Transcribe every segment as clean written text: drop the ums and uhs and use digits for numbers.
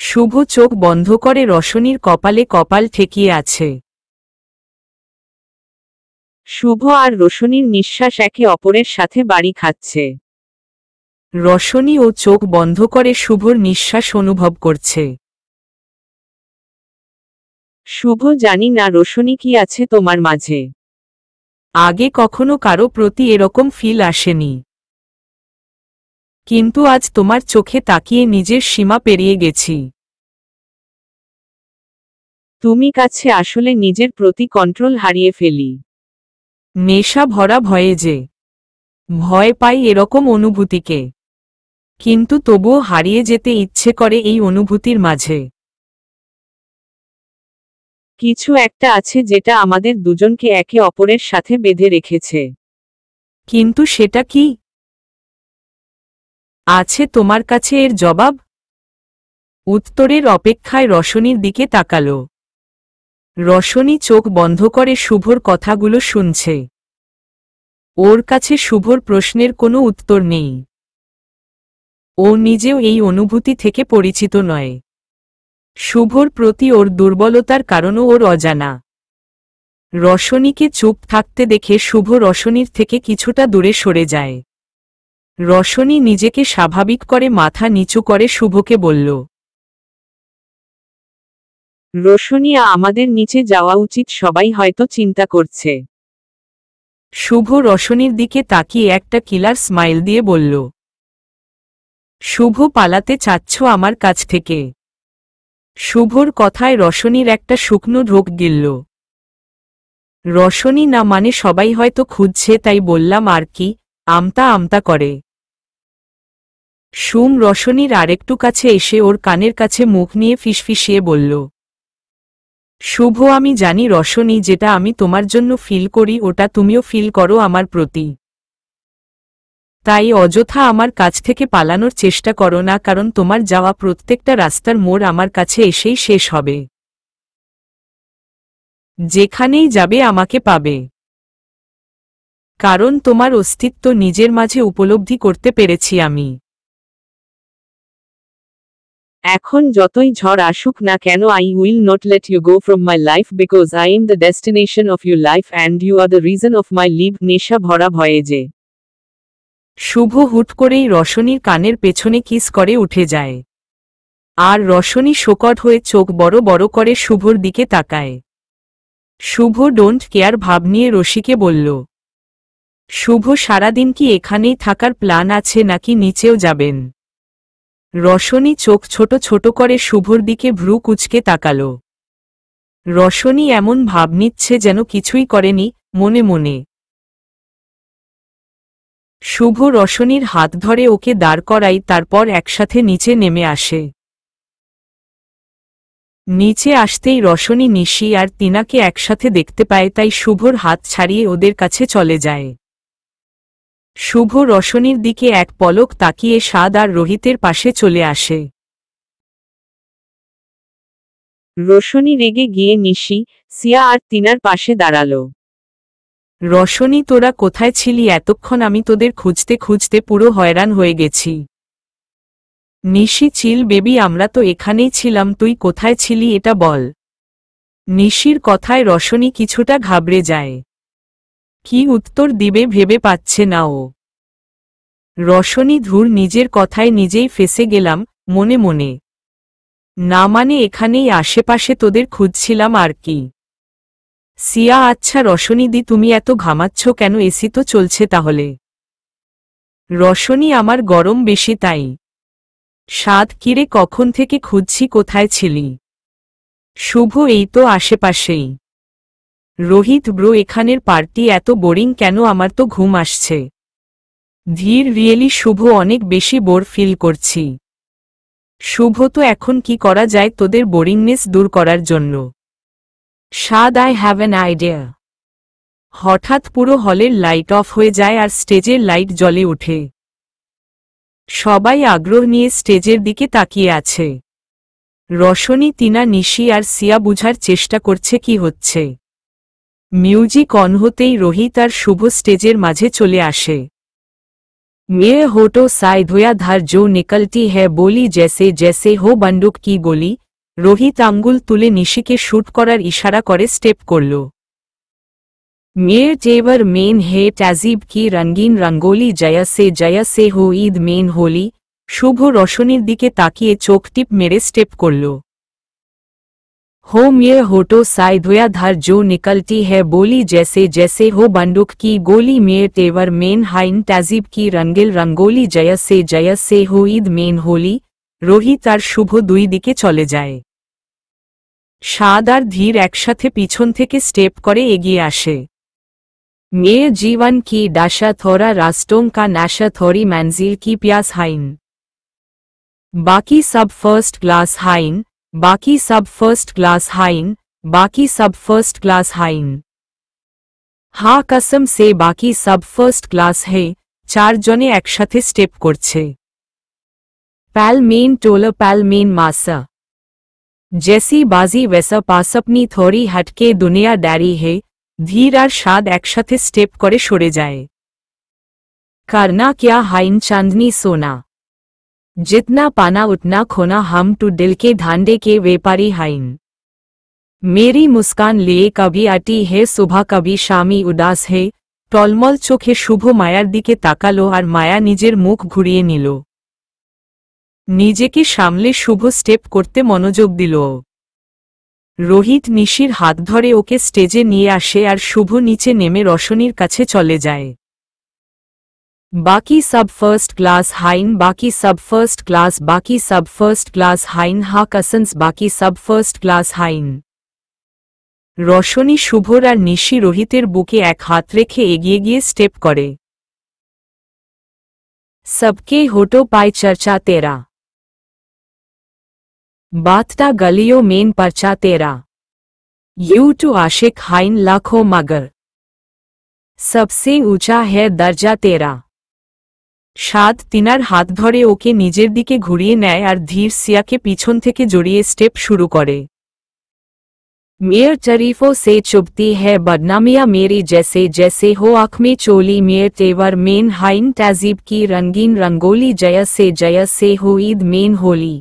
শুভ চোখ বন্ধ করে রশনির কপালে কপাল ঠেকিয়ে আছে। শুভ আর রোশনির নিঃশ্বাস একে অপরের সাথে বাড়ি খাচ্ছে। রশনি ও চোখ বন্ধ করে শুভর নিঃশ্বাস অনুভব করছে। শুভ, জানি না রোশনি কি আছে তোমার মাঝে। আগে কখনো কারো প্রতি এরকম ফিল আসেনি, কিন্তু আজ তোমার চোখে তাকিয়ে নিজের সীমা পেরিয়ে গেছি। তুমি কাছে আসলে নিজের প্রতি কন্ট্রোল হারিয়ে ফেলি। নেশা ভরা ভয়ে যে ভয় পাই এরকম অনুভূতিকে, কিন্তু তবুও হারিয়ে যেতে ইচ্ছে করে এই অনুভূতির মাঝে। কিছু একটা আছে যেটা আমাদের দুজনকে একে অপরের সাথে বেঁধে রেখেছে। কিন্তু সেটা কি? আছে তোমার কাছে এর জবাব? উত্তরের অপেক্ষায় রশনির দিকে তাকালো। রশনি চোখ বন্ধ করে শুভর কথাগুলো শুনছে। ওর কাছে শুভর প্রশ্নের কোনো উত্তর নেই। ও নিজেও এই অনুভূতি থেকে পরিচিত নয়। শুভর প্রতি ওর দুর্বলতার কারণও ওর অজানা। রশনিকে চুপ থাকতে দেখে শুভ রশনির থেকে কিছুটা দূরে সরে যায়। রশনি নিজেকে স্বাভাবিক করে মাথা নিচু করে শুভকে বলল, রোশনি, আমাদের নিচে যাওয়া উচিত, সবাই হয়তো চিন্তা করছে। শুভ রশনির দিকে তাকিয়ে একটা কিলার স্মাইল দিয়ে বলল, শুভ, পালাতে চাচ্ছ আমার কাছ থেকে? শুভর কথায় রশনির একটা শুকনো ঢোক গিলল। রশনি, না মানে সবাই হয়তো খুঁজছে তাই বললাম আর কি, আমতা আমতা করে। সুম রশনির আরেকটু কাছে এসে ওর কানের কাছে মুখ নিয়ে ফিসফিসিয়ে বলল, শুভ, আমি জানি রশনি, যেটা আমি তোমার জন্য ফিল করি ওটা তুমিও ফিল করো আমার প্রতি। তাই অযথা আমার কাছ থেকে পালানোর চেষ্টা করো না, কারণ তোমার যাওয়া প্রত্যেকটা রাস্তার মোড় আমার কাছে এসেই শেষ হবে। যেখানেই যাবে আমাকে পাবে, কারণ তোমার অস্তিত্ব নিজের মাঝে উপলব্ধি করতে পেরেছি আমি। এখন যতই ঝড় আসুক না কেন, I will not let you go from my life because I am the destination of your life and you are the reason of my life। নেশা ভরা ভয়ে যে শুভ হুট করেই রশনির কানের পেছনে কিস করে উঠে যায়। আর রশনি শোকট হয়ে চোখ বড় বড় করে শুভর দিকে তাকায়। শুভ ডোন্ট কেয়ার ভাব নিয়ে রশিকে বলল, শুভ, সারাদিন কি এখানেই থাকার প্ল্যান আছে নাকি নিচেও যাবেন? রশনি চোখ ছোট ছোট করে শুভর দিকে ভ্রু কুঁচকে তাকালো। রশনি এমন ভাব নিচ্ছে যেন কিছুই করেনি, মনে মনে। শুভ রশনির হাত ধরে ওকে দাঁড় করাই, তারপর একসাথে নিচে নেমে আসে। নিচে আসতেই রশনি নিশি আর তিনাকে একসাথে দেখতে পায়, তাই শুভর হাত ছাড়িয়ে ওদের কাছে চলে যায়। শুভ রশনির দিকে এক পলক তাকিয়ে সাদ আর রোহিতের পাশে চলে আসে। রোশনি রেগে গিয়ে নিশি, সিয়া আর তিনার পাশে দাঁড়ালো। রশনি, তোরা কোথায় ছিলি এতক্ষণ? আমি তোদের খুঁজতে খুঁজতে পুরো হয়রান হয়ে গেছি। নিশি, চিল বেবি, আমরা তো এখানেই ছিলাম, তুই কোথায় ছিলি এটা বল। নিশির কথায় রশনি কিছুটা ঘাবড়ে যায়। কি উত্তর দিবে ভেবে পাচ্ছে না ও। রশনি, ধুর, নিজের কথায় নিজেই ফেঁসে গেলাম, মনে মনে। না মানে এখানেই আশেপাশে তোদের খুঁজছিলাম আর কি। সিয়া, আচ্ছা রশনিদি, তুমি এত ঘামাচ্ছ কেন? এসি তো চলছে তাহলে। রশনি, আমার গরম বেশি তাই। সাদ, কিরে, কখন থেকে খুঁজছি, কোথায় ছিলি? শুভ, এই তো আশেপাশেই। রোহিত ব্রো, এখানের পার্টি এত বোরিং কেন? আমার তো ঘুম আসছে। ধীর, রিয়েলি শুভ, অনেক বেশি বোর ফিল করছি। শুভ, তো এখন কি করা যায় তোদের বোরিংনেস দূর করার জন্য? সাদ, আই হ্যাভ অ্যান আইডিয়া। হঠাৎ পুরো হলের লাইট অফ হয়ে যায় আর স্টেজের লাইট জ্বলে ওঠে। সবাই আগ্রহ নিয়ে স্টেজের দিকে তাকিয়ে আছে। রশনি, তিনা, নিশি আর সিয়া বুঝার চেষ্টা করছে কি হচ্ছে। মিউজিক অন হতেই রোহিত আর শুভ স্টেজের মাঝে চলে আসে। मेरे होठों साए धुआंधार जो निकलती है बोली जैसे जैसे हो बंदूक की गोली। রোহিত আঙ্গুল তুলে নিশিকে শুট করার ইশারা করে স্টেপ করল। মেয়ের তেवर মেন হে তাজিব কি রঙ্গিন রঙ্গোলি জয়সে হো ঈদ মেন হোলি। শুভ রশনির দিকে তাকিয়ে চোখ টিপ মেরে স্টেপ করল। हो मेरे होठों साए धुआंधार जो निकलती है बोली जैसे जैसे हो बंदूक की गोली। मेरे तेवर मेन हाइन ताजिब की रंगिल रंगोली जयसे हो ঈদ মেন হোলি। রোহিত আর শুভ দুই দিকে চলে যায়। সাদ আর ধীর একসাথে পিছন থেকে স্টেপ করে এগিয়ে আসে। মেয়ে জীবন কি ডাশা থোরা রাস্টোং কা নাশা থোরি मंजिल की प्यास हाइन। बाकी सब फर्स्ट क्लास हाइन, बाकी सब फर्स्ट क्लास हाइन, बाकी सब फर्स्ट क्लास हाइन। हाँ कसम से बाकी सब फर्स्ट क्लास है। चार जने একসাথে স্টেপ করছে। पैल मेन टोला पैल मेन मासा। जैसी बाजी वैसा पास अपनी थोड़ी हटके दुनिया डैरी है। धीर আর সাদ একসাথে স্টেপ করে সরে যায়। करना क्या हाइन चांदनी सोना। जितना पाना उतना खोना हम टू दिल के धांधे के व्यापारी हाइन। मेरी मुस्कान लिए कभी आती है सुबह कभी शामी उदास है। टलमल चोखे शुभ मायार दिके ताकालो और माया निजेर मुख घुरिए निल। নিজেকে সামলে শুভ স্টেপ করতে মনোযোগ দিল। রোহিত নিশির হাত ধরে ওকে স্টেজে নিয়ে আসে আর শুভ নিচে নেমে রশনির কাছে চলে যায়। बाकी सब फर्स्ट क्लास हाइन, बाकी सब फर्स्ट क्लास, बाकी सब फर्स्ट क्लास हाइन, हा कसन्स बाकी सब फर्स्ट क्लास हाइन। রশনি শুভর আর নিশি রোহিতের বুকে এক হাত রেখে এগিয়ে গিয়ে স্টেপ করে। सबके होठों पाए चर्चा तेरा, बातता गलियों मेन परचा तेरा। यू टू आशिक हाइन लाखों मगर, सबसे ऊंचा है दर्जा तेरा। সাদ তিনার হাত ধরে ওকে নিজের দিকে ঘুরিয়ে নেয় আর ধীর সিয়াকে পিছন থেকে জড়িয়ে স্টেপ শুরু করে। मेयर तारीफों से चुभती है बदनामियां मेरी जैसे जैसे हो आँख में चोली। मेयर तेवर मेन हाइन ताजीब की रंगीन रंगोली जयसे हो ঈদ মেন হোলি।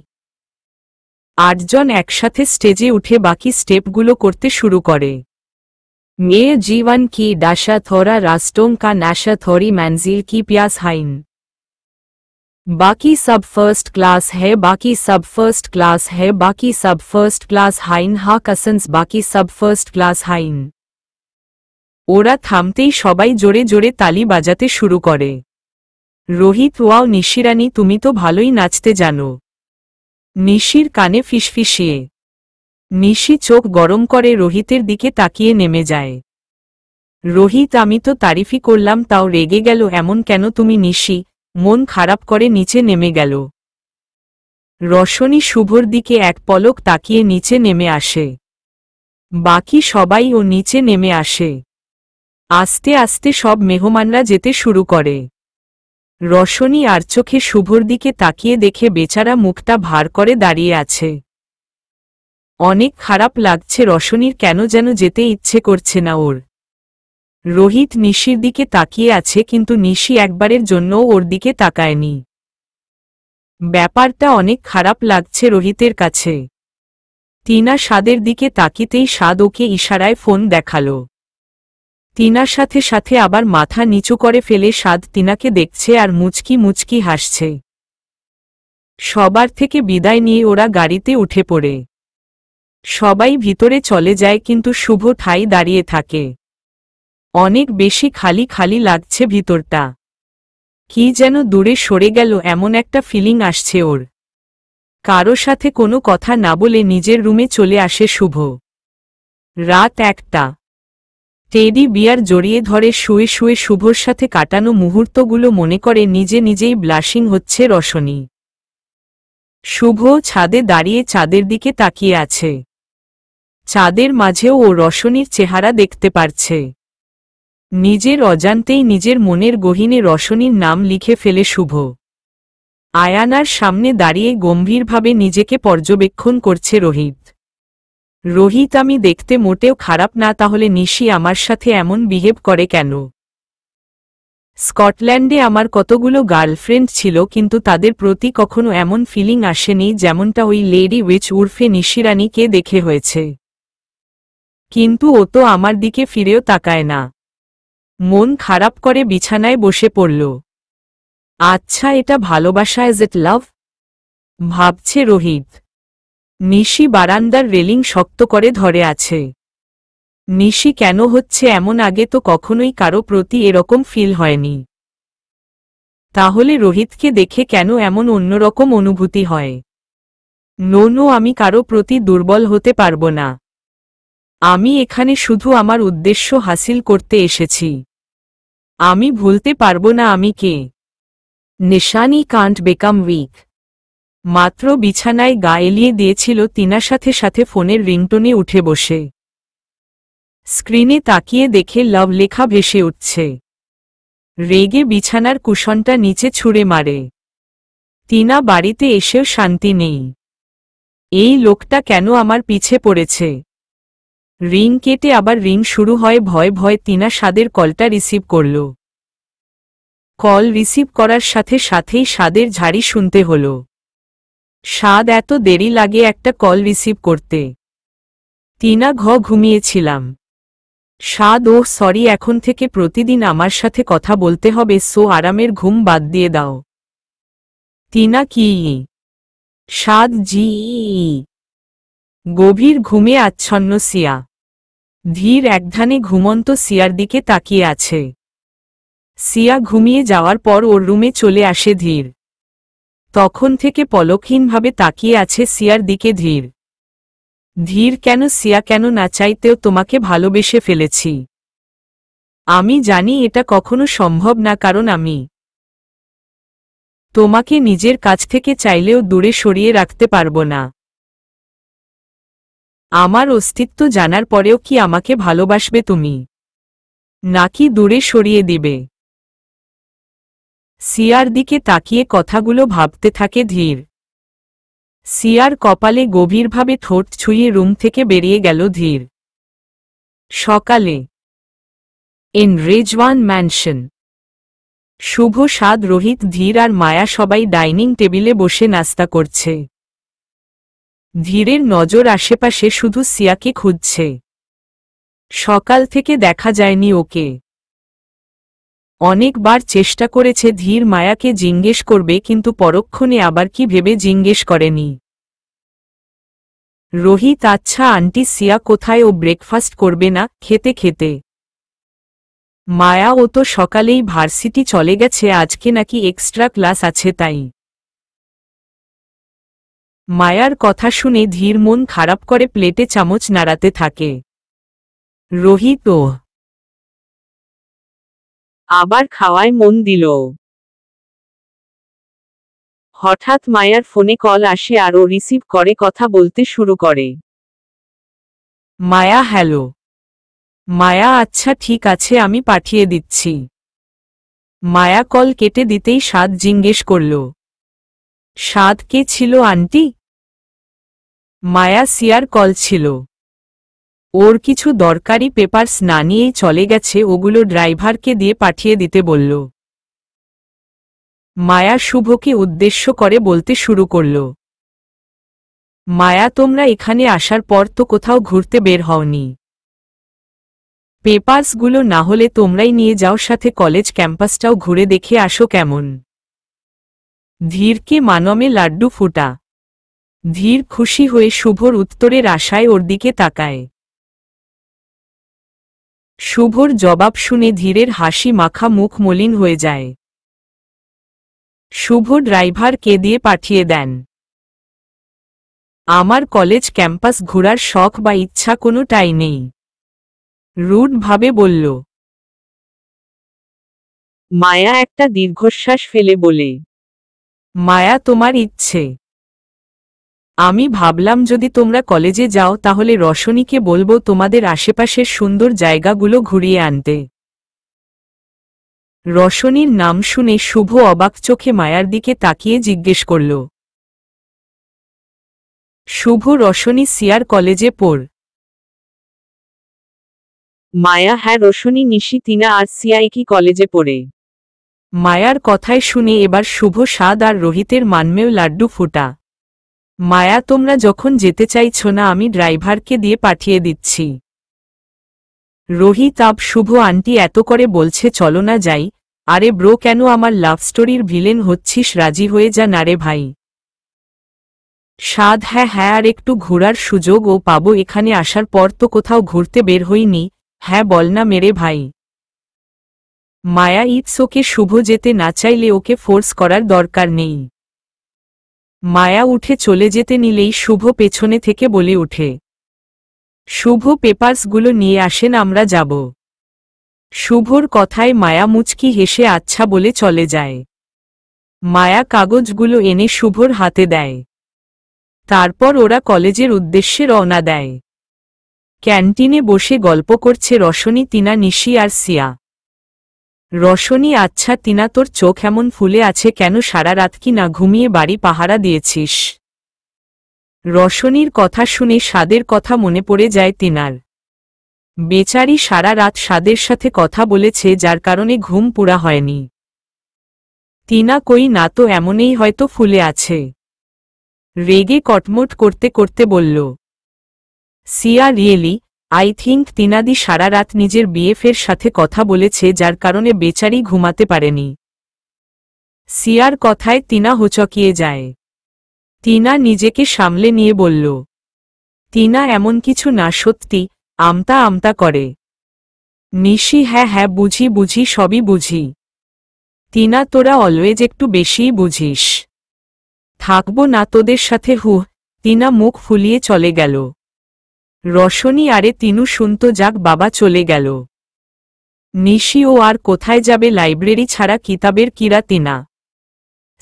আটজন একসাথে স্টেজে উঠে বাকি স্টেপগুলো করতে শুরু করে। মেয়ে জীবন কি ডাশা থোরা রাস্টোং কা নাশা থোরি मंजिल की प्यास हाइन। बाकी सब फर्स्ट क्लास है, बाकी सब फर्स्ट क्लास है, बाकी सब फर्स्ट क्लास हाइन, हा कसन्स बाकी सब फर्स्ट क्लास हाइन। ওরা থামতেই সবাই জোরে জোরে তালি বাজাতে শুরু করে। রোহিত ওয়াও নিশিরানী তুমি তো ভালোই নাচতে জানো। নিশির কানে ফিসফিসিয়ে। নিশি চোখ গরম করে রোহিতের দিকে তাকিয়ে নেমে যায়। রোহিত আমি তো তারিফই করলাম তাও রেগে গেল এমন কেন তুমি নিশি। মন খারাপ করে নিচে নেমে গেল। রশনি শুভর দিকে এক পলক তাকিয়ে নিচে নেমে আসে। বাকি সবাই ও নিচে নেমে আসে। আস্তে আস্তে সব মেহমানরা যেতে শুরু করে। রশনি আর চোখে শুভর দিকে তাকিয়ে দেখে বেচারা মুখটা ভার করে দাঁড়িয়ে আছে। অনেক খারাপ লাগছে রশনির, কেন যেন যেতে ইচ্ছে করছে না ওর। রোহিত নিশির দিকে তাকিয়ে আছে কিন্তু নিশি একবারের জন্য ওর দিকে তাকায়নি। ব্যাপারটা অনেক খারাপ লাগছে রোহিতের কাছে। টিনা সাদের দিকে তাকিতেই সাদ ওকে ইশারায় ফোন দেখালো। টিনার সাথে সাথে আবার মাথা নিচু করে ফেলে সাদ টিনাকে দেখছে আর মুচকি মুচকি হাসছে। সবার থেকে বিদায় নিয়ে ওরা গাড়িতে উঠে পড়ে। সবাই ভিতরে চলে যায় কিন্তু শুভ ঠাই দাঁড়িয়ে থাকে। অনেক বেশি খালি খালি লাগছে ভিতরটা। কি যেন দূরে সরে গেল এমন একটা ফিলিং আসছে ওর। কারো সাথে কোনো কথা না বলে নিজের রুমে চলে আসে শুভ। রাত 1টা। টেডি বিয়ার জড়িয়ে ধরে শুয়ে শুয়ে শুভর সাথে কাটানো মুহূর্তগুলো মনে করে নিজে নিজেই ব্লাশিং হচ্ছে রশনি। শুভ ছাদে দাঁড়িয়ে চাঁদের দিকে তাকিয়ে আছে। চাঁদের মাঝেও ও রশনির চেহারা দেখতে পারছে। নিজের অজান্তেই নিজের মনের গহীনে রশনির নাম লিখে ফেলে শুভ। আয়ানার সামনে দাঁড়িয়ে গম্ভীরভাবে নিজেকে পর্যবেক্ষণ করছে রোহিত। রোহিত আমি দেখতে মোটেও খারাপ না, তাহলে নিশি আমার সাথে এমন বিহেভ করে কেন? স্কটল্যান্ডে আমার কতগুলো গার্লফ্রেন্ড ছিল কিন্তু তাদের প্রতি কখনো এমন ফিলিং আসেনি যেমনটা ওই লেডি উইচ উর্ফে নিশিরানীকে দেখে হয়েছে। কিন্তু ও তো আমার দিকে ফিরেও তাকায় না, মন খারাপ করে বিছানায় বসে পড়ল। আচ্ছা, এটা ভালোবাসা? ইজ ইট লাভ? ভাবছে রোহিত। নিশি বারান্দার রেলিং শক্ত করে ধরে আছে। নিশি কেন হচ্ছে এমন? আগে তো কখনোই কারো প্রতি এরকম ফিল হয়নি। তাহলে রোহিতকে দেখে কেন এমন অন্যরকম অনুভূতি হয়? নো, আমি কারো প্রতি দুর্বল হতে পারবো না। আমি এখানে শুধু আমার উদ্দেশ্য হাসিল করতে এসেছি। আমি ভুলতে পারবো না আমি কে। নিশানি কান্ট বেকাম উইক। মাত্র বিছানায় গা এলিয়ে দিয়েছিল তিনা, সাথে সাথে ফোনের রিংটোনে উঠে বসে স্ক্রিনে তাকিয়ে দেখে লাভ লেখা ভেসে উঠছে। রেগে বিছানার কুশনটা নিচে ছুঁড়ে মারে। তিনা বাড়িতে এসেও শান্তি নেই। এই লোকটা কেন আমার পিছে পড়েছে? রিং কেটে আবার রিং শুরু হয়। ভয় ভয় তিনা সাদের কলটা রিসিভ করল। কল রিসিভ করার সাথে সাথেই সাদের ঝাড়ি শুনতে হল। সাদ, এত দেরি লাগে একটা কল রিসিভ করতে? তিনা, ঘুমিয়েছিলাম। সাদ, ওহ সরি, এখন থেকে প্রতিদিন আমার সাথে কথা বলতে হবে, সো আরামের ঘুম বাদ দিয়ে দাও। তিনা, কি? সাদ, জি। গভীর ঘুমে আচ্ছন্ন সিয়া। ধীর একধানে ঘুমন্ত সিয়ার দিকে তাকিয়ে আছে। সিয়া ঘুমিয়ে যাওয়ার পর ওর রুমে চলে আসে ধীর। তখন থেকে পলকহীনভাবে তাকিয়ে আছে সিয়ার দিকে ধীর। ধীর, কেন সিয়া? কেন না চাইতেও তোমাকে ভালোবেসে ফেলেছি। আমি জানি এটা কখনো সম্ভব না, কারণ আমি তোমাকে নিজের কাছ থেকে চাইলেও দূরে সরিয়ে রাখতে পারবো না। আমার অস্তিত্ব জানার পরেও কি আমাকে ভালোবাসবে তুমি, নাকি দূরে সরিয়ে দিবে? সিয়ার দিকে তাকিয়ে কথাগুলো ভাবতে থাকে ধীর। সিয়ার কপালে গভীরভাবে ঠোঁট ছুঁয়ে রুম থেকে বেরিয়ে গেল ধীর। সকালে ইন রেজওয়ান ম্যানশন। শুভ, সাদ, রোহিত, ধীর আর মায়া সবাই ডাইনিং টেবিলে বসে নাস্তা করছে। ধীরের নজর আশেপাশে শুধু সিয়াকে খুঁজছে। সকাল থেকে দেখা যায়নি ওকে। অনেকবার চেষ্টা করেছে ধীর মায়াকে জিজ্ঞেস করবে, কিন্তু পরক্ষণে আবার কি ভেবে জিজ্ঞেস করেনি। রোহিত, আচ্ছা আন্টি সিয়া কোথায়? ও ব্রেকফাস্ট করবে না? খেতে খেতে মায়া, ও তো সকালেই ভার্সিটি চলে গেছে, আজকে নাকি এক্সট্রা ক্লাস আছে তাই। মায়ার কথা শুনে ধীর মন খারাপ করে প্লেটে চামচ নাড়াতে থাকে। রোহিত আবার খাওয়ায় মন দিল। হঠাৎ মায়ার ফোনে কল আসে আর ও রিসিভ করে কথা বলতে শুরু করে। মায়া, হ্যালো। মায়া, আচ্ছা ঠিক আছে, আমি পাঠিয়ে দিচ্ছি। মায়া কল কেটে দিতেই সাদ জিজ্ঞেস করল, সাদ কে ছিল আন্টি? মায়া, সিয়ার কল ছিল। ওর কিছু দরকারি পেপারস না নিয়েই চলে গেছে, ওগুলো ড্রাইভারকে দিয়ে পাঠিয়ে দিতে বলল। মায়া শুভকে উদ্দেশ্য করে বলতে শুরু করল, মায়া, তোমরা এখানে আসার পর তো কোথাও ঘুরতে বের হওনি। পেপারসগুলো না হলে তোমরাই নিয়ে যাও, সাথে কলেজ ক্যাম্পাসটাও ঘুরে দেখে আসো কেমন। ধীরকে মানমে লাড্ডু ফুটা। ধীর খুশি হয়ে শুভর উত্তরের আশায় ওর দিকে তাকায়। শুভর জবাব শুনে ধীরের হাসি মাখা মুখ মলিন হয়ে যায়। শুভ ড্রাইভারকে দিয়ে পাঠিয়ে দেন। আমার কলেজ ক্যাম্পাস ঘোরার শখ বা ইচ্ছা কোনোটাই নেই, রুড ভাবে বলল। মায়া একটা দীর্ঘশ্বাস ফেলে বলে, মায়া, তোমার ইচ্ছে? আমি ভাবলাম যদি তোমরা কলেজে যাও তাহলে রশনীকে বলবো তোমাদের আশেপাশের সুন্দর জায়গাগুলো ঘুরিয়ে আনতে। রশনীর নাম শুনে শুভ অবাক চোখে মায়ার দিকে তাকিয়ে জিজ্ঞেস করল, শুভ, রশনী সিয়ার কলেজে পড়? মায়া, হ্যাঁ, রোশনী, নিশি, তিনা আর সিয়া একই কলেজে পড়ে। মায়ার কথায় শুনে এবার শুভ সাদ আর রোহিতের মানমেও লাড্ডু ফুটা। মায়া তোমরা যখন যেতে চাইছ না আমি ড্রাইভারকে দিয়ে পাঠিয়ে দিচ্ছি। রোহিত আব শুভ আন্টি এত করে বলছে চলো না যাই। আরে ব্রো কেন আমার লাভ স্টোরির ভিলেন হচ্ছিস, রাজি হয়ে যা না রে ভাই। সাদ হ্যাঁ হ্যাঁ আর একটু ঘোরার সুযোগ ও পাবো, এখানে আসার পর তো কোথাও ঘুরতে বের হইনি। হ্যাঁ বল না মেরে ভাই। মায়া ইটস ওকে, শুভ যেতে না চাইলে ওকে ফোর্স করার দরকার নেই। মায়া উঠে চলে যেতে নিলেই শুভ পেছনে থেকে বলে ওঠে, শুভ পেপারসগুলো নিয়ে আসেন আমরা যাব। শুভর কথায় মায়া মুচকি হেসে আচ্ছা বলে চলে যায়। মায়া কাগজগুলো এনে শুভর হাতে দেয়। তারপর ওরা কলেজের উদ্দেশ্যে রওনা দেয়। ক্যান্টিনে বসে গল্প করছে রশনি, তিনা, নিশি আর সিয়া। রশনি আচ্ছা তিনা তোর চোখ এমন ফুলে আছে কেন, সারা রাত কি না ঘুমিয়ে বাড়ি পাহারা দিয়েছিস? রশনির কথা শুনে সাদের কথা মনে পড়ে যায় তিনার। বেচারি সারা রাত সাদের সাথে কথা বলেছে যার কারণে ঘুম পুরা হয়নি। তিনা কই না তো, এমনই হয়তো ফুলে আছে। রেগে কটমট করতে করতে বলল, সিয়া রিয়েলি আই থিঙ্ক তিনাদি সারা রাত নিজের বিএফের সাথে কথা বলেছে যার কারণে বেচারি ঘুমাতে পারেনি। সিয়ার কথায় তিনা হোঁচকিয়ে যায়। তিনা নিজেকে সামলে নিয়ে বলল, তিনা এমন কিছু না, সত্যি আমতা আমতা করে। নিশি হ্যাঁ হ্যাঁ বুঝি বুঝি সবই বুঝি। তিনা তোরা অলওয়েজ একটু বেশিই বুঝিস। থাকবো না তোদের সাথে হুহ। তিনা মুখ ফুলিয়ে চলে গেল। রশনি আরে তিনু শুনতো যাক বাবা চলে গেল। নিশি ও আর কোথায় যাবে, লাইব্রেরি ছাড়া কিতাবের কিরা তিনা।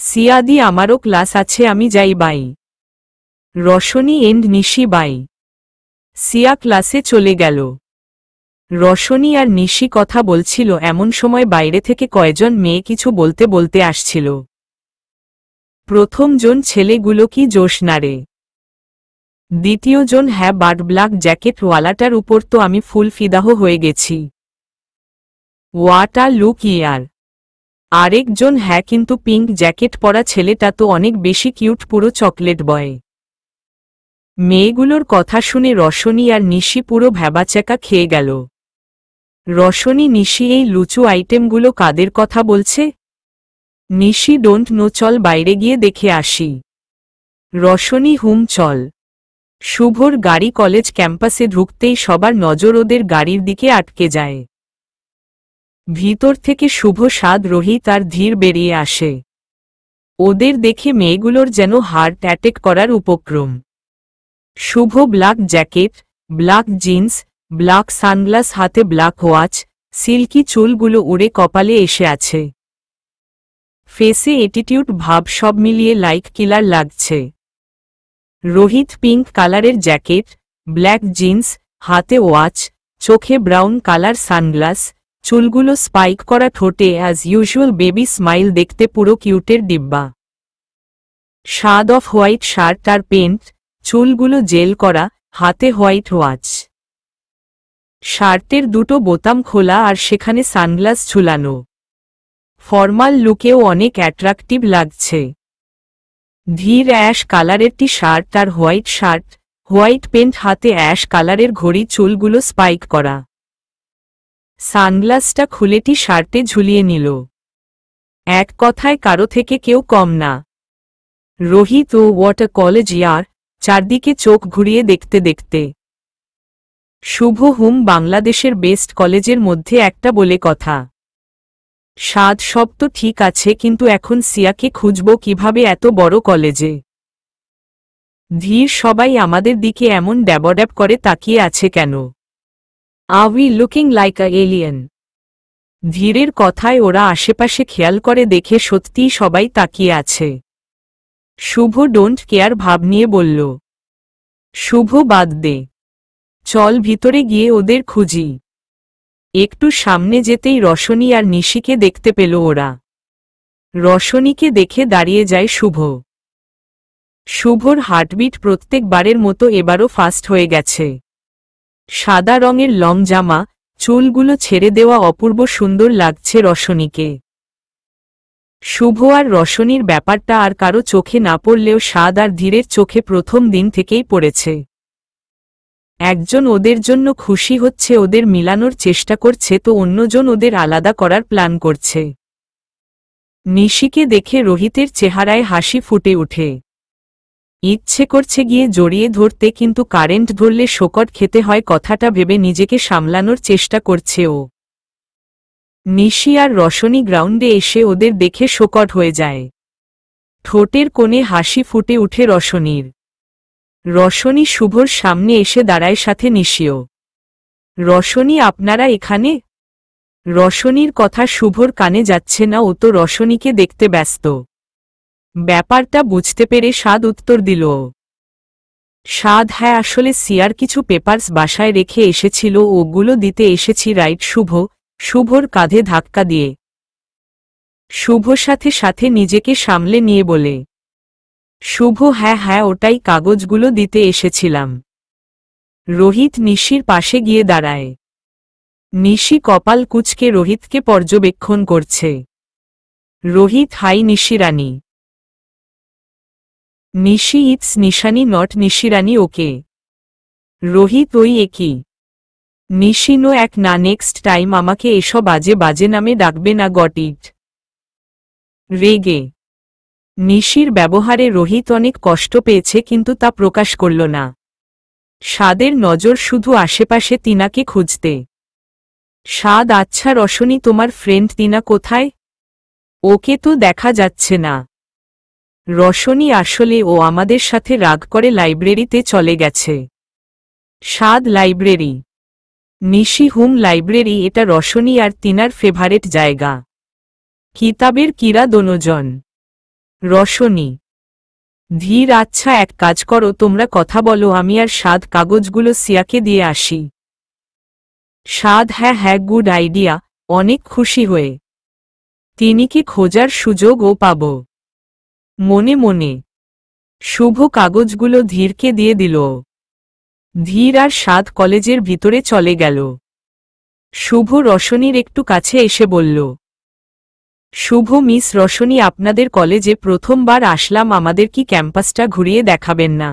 সিয়াদি আমারও ক্লাস আছে আমি যাই bye. Roshni and Nishi bye. Siya ক্লাসে চলে গেল। রশনি আর নিশি কথা বলছিল এমন সময় বাইরে থেকে কয়জন মেয়ে কিছু বলতে বলতে আসছিল। প্রথম জন ছেলেগুলো কি জোশ না রে। দ্বিতীয় জন হ্যাঁ বাট ব্ল্যাক জ্যাকেট ওয়ালাটার উপর তো আমি ফুল ফিদাহ হয়ে গেছি। ওয়াটা লুক ইয়ার। আরেকজন হ্যাঁ কিন্তু পিঙ্ক জ্যাকেট পরা ছেলেটা তো অনেক বেশি কিউট, পুরো চকলেট বয়। মেয়েগুলোর কথা শুনে রশনি আর নিশি পুরো ভ্যাবাচ্যাকা খেয়ে গেল। রশনি নিশি এই লুচু আইটেমগুলো কাদের কথা বলছে? নিশি ডোন্ট নো, চল বাইরে গিয়ে দেখে আসি। রশনি হুম চল। শুভর গাড়ি কলেজ ক্যাম্পাসে ঢুকতেই সবার নজর ওদের গাড়ির দিকে আটকে যায়। ভিতর থেকে শুভ সাদ, রোহিত আর ধীর বেরিয়ে আসে। ওদের দেখে মেয়েগুলোর যেন হার্ট অ্যাটাক করার উপক্রম। Shubho black jacket, black jeans, black sunglasses, হাতে ব্ল্যাক ওয়াচ, সিল্কি চুলগুলো উড়ে কপালে এসে আছে। ফেসে অ্যাটিটিউড ভাব, সব মিলিয়ে লাইক কিলার লাগছে। রোহিত পিঙ্ক কালারের জ্যাকেট, ব্ল্যাক জিন্স, হাতে ওয়াচ, চোখে ব্রাউন কালার সানগ্লাস, চুলগুলো স্পাইক করা, ঠোঁটে অ্যাজ ইউজুয়াল বেবি স্মাইল, দেখতে পুরো কিউটের ডিব্বা। সাদ অফ হোয়াইট শার্ট আর পেন্ট, চুলগুলো জেল করা, হাতে হোয়াইট ওয়াচ। শার্টের দুটো বোতাম খোলা আর সেখানে সানগ্লাস ঝুলানো। ফর্মাল লুকেও অনেক অ্যাট্রাকটিভ লাগছে। ধীর অ্যাশ কালারের টি শার্ট আর হোয়াইট শার্ট, হোয়াইট পেন্ট, হাতে অ্যাশ কালারের ঘড়ি, চুলগুলো স্পাইক করা। সানগ্লাসটা খুলে টি শার্টে ঝুলিয়ে নিল। এক কথায় কারো থেকে কেউ কম না। রোহিত ও হোয়াট আ কলেজ ইয়ার, চারদিকে চোখ ঘুরিয়ে দেখতে দেখতে। শুভ হুম বাংলাদেশের বেস্ট কলেজের মধ্যে একটা বলে কথা। সাদ সব তো ঠিক আছে কিন্তু এখন সিয়াকে খুঁজব কিভাবে এত বড় কলেজে? ধীর সবাই আমাদের দিকে এমন ড্যাবড্যাব করে তাকিয়ে আছে কেন? Are we looking like a alien? ধীরের কথায় ওরা আশেপাশে খেয়াল করে দেখে সত্যিই সবাই তাকিয়ে আছে। শুভ ডোন্ট কেয়ার ভাব নিয়ে বলল, শুভ বাদ দে, চল ভিতরে গিয়ে ওদের খুঁজি। একটু সামনে যেতেই রশনি আর নিশিকে দেখতে পেল ওরা। রশনিকে দেখে দাঁড়িয়ে যায় শুভ। শুভর হার্টবিট প্রত্যেকবারের মতো এবারও ফাস্ট হয়ে গেছে। সাদা রঙের লং জামা, চুলগুলো ছেড়ে দেওয়া, অপূর্ব সুন্দর লাগছে রশনিকে। শুভ আর রশনির ব্যাপারটা আর কারো চোখে না পড়লেও স্বাদ আর ধীরের চোখে প্রথম দিন থেকেই পড়েছে। একজন ওদের জন্য খুশি হচ্ছে, ওদের মিলানোর চেষ্টা করছে, তো অন্যজন ওদের আলাদা করার প্ল্যান করছে। নিশিকে দেখে রোহিতের চেহারায় হাসি ফুটে ওঠে। ইচ্ছে করছে গিয়ে জড়িয়ে ধরতে, কিন্তু কারেন্ট ধরলে শোকট খেতে হয় কথাটা ভেবে নিজেকে সামলানোর চেষ্টা করছে ও। নিশি আর রশনি গ্রাউন্ডে এসে ওদের দেখে শোকট হয়ে যায়। ঠোঁটের কোণে হাসি ফুটে উঠে রশনির। রশনি শুভর সামনে এসে দাঁড়ায়, সাথে নিশিও। রশনি, আপনারা এখানে? রশনির কথা শুভর কানে যাচ্ছে না, ও তো রশনিকে দেখতে ব্যস্ত। ব্যাপারটা বুঝতে পেরে স্বাদ উত্তর দিল। স্বাদ, হ্যাঁ আসলে সিয়ার কিছু পেপারস বাসায় রেখে এসেছিল, ওগুলো দিতে এসেছি। রাইট শুভ? শুভর কাঁধে ধাক্কা দিয়ে শুভ সাথে সাথে নিজেকে সামলে নিয়ে বলে। শুভ, হ্যাঁ হ্যাঁ ওটাই, কাগজগুলো দিতে এসেছিলাম। রোহিত নিশির পাশে গিয়ে দাঁড়ায়। নিশি কপাল কুঁচকে রোহিতকে পর্যবেক্ষণ করছে। Rohit, hi Nishirani. Nishi, it's Nishani not Nishirani, okay. Rohit, ওই একই। নিশি, নো এক না, নেক্সট টাইম আমাকে এসব বাজে বাজে নামে ডাকবে না, গট ইট? রেগে নিশির ব্যবহারে রোহিত অনেক কষ্ট পেয়েছে, কিন্তু তা প্রকাশ করল না। স্বাদের নজর শুধু আশেপাশে তিনাকে খুঁজতে। স্বাদ, আচ্ছা রশনি, তোমার ফ্রেন্ড তিনা কোথায়? ওকে তো দেখা যাচ্ছে না। রশনি, আসলে ও আমাদের সাথে রাগ করে লাইব্রেরিতে চলে গেছে। স্বাদ, লাইব্রেরি? নিশি, হুম লাইব্রেরি, এটা রশনি আর তিনার ফেভারেট জায়গা। কিতাবের কিরা দোনোজন। রশনি, ধীর, আচ্ছা এক কাজ করো, তোমরা কথা বলো, আমি আর স্বাদ কাগজগুলো সিয়াকে দিয়ে আসি। স্বাদ, হ্যাঁ হ্যাঁ গুড আইডিয়া, অনেক খুশি হয়ে। তিনিকে খোঁজার সুযোগও পাব। মনে মনে শুভ কাগজগুলো ধীরকে দিয়ে দিল। ধীর আর স্বাদ কলেজের ভিতরে চলে গেল। শুভ রশনির একটু কাছে এসে বলল, শুভ, মিস রশনি, আপনাদের কলেজে প্রথমবার আসলাম, আমাদের কি ক্যাম্পাসটা ঘুরিয়ে দেখাবেন না?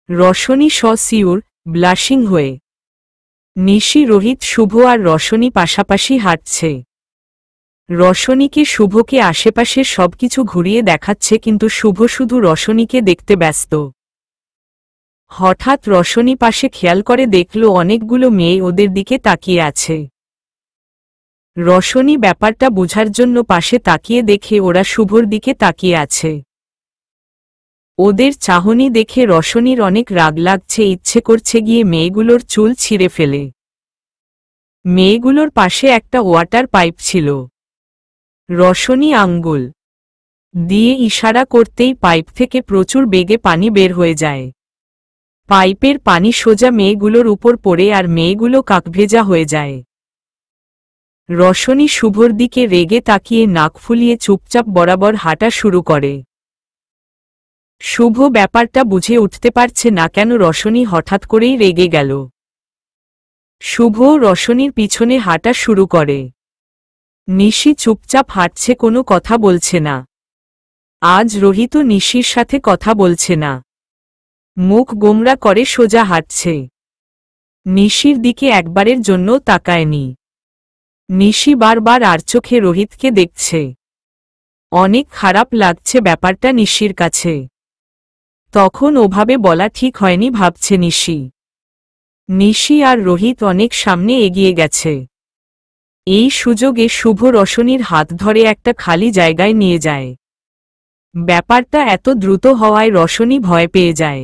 রশনি সিউর, ব্লাশিং হয়ে। নিশি, রোহিত, শুভ আর রশনি পাশাপাশি হাঁটছে। রশনিকে শুভকে আশেপাশের সবকিছু ঘুরিয়ে দেখাচ্ছে, কিন্তু শুভ শুধু রশনিকে দেখতে ব্যস্ত। হঠাৎ রশনি পাশে খেয়াল করে দেখল অনেকগুলো মেয়ে ওদের দিকে তাকিয়ে আছে। রশনি ব্যাপারটা বোঝার জন্য পাশে তাকিয়ে দেখে ওরা শুভর দিকে তাকিয়ে আছে। ওদের চাহনি দেখে রশনির অনেক রাগ লাগছে, ইচ্ছে করছে গিয়ে মেয়েগুলোর চুল ছিঁড়ে ফেলে। মেয়েগুলোর পাশে একটা ওয়াটার পাইপ ছিল। রশনি আঙ্গুল দিয়ে ইশারা করতেই পাইপ থেকে প্রচুর বেগে পানি বের হয়ে যায়। পাইপের পানি সোজা মেয়েগুলোর উপর পড়ে আর মেয়েগুলো কাকভেজা হয়ে যায়। রশনি শুভর দিকে রেগে তাকিয়ে নাক ফুলিয়ে চুপচাপ বরাবর হাঁটা শুরু করে। শুভ ব্যাপারটা বুঝে উঠতে পারছে না, কেন রশনি হঠাৎ করেই রেগে গেল। শুভ রশনির পিছনে হাঁটা শুরু করে। নিশি চুপচাপ হাঁটছে, কোনো কথা বলছে না। আজ রোহিত নিশির সাথে কথা বলছে না, মুখ গোমরা করে সোজা হাঁটছে। নিশির দিকে একবারের জন্য তাকায়নি। নিশি বারবার আর চোখে রোহিতকে দেখছে। অনেক খারাপ লাগছে ব্যাপারটা নিশির কাছে। তখন ওভাবে বলা ঠিক হয়নি ভাবছে নিশি। নিশি আর রোহিত অনেক সামনে এগিয়ে গেছে। এই সুযোগে শুভ রশনির হাত ধরে একটা খালি জায়গায় নিয়ে যায়। ব্যাপারটা এত দ্রুত হওয়ায় রশনি ভয় পেয়ে যায়।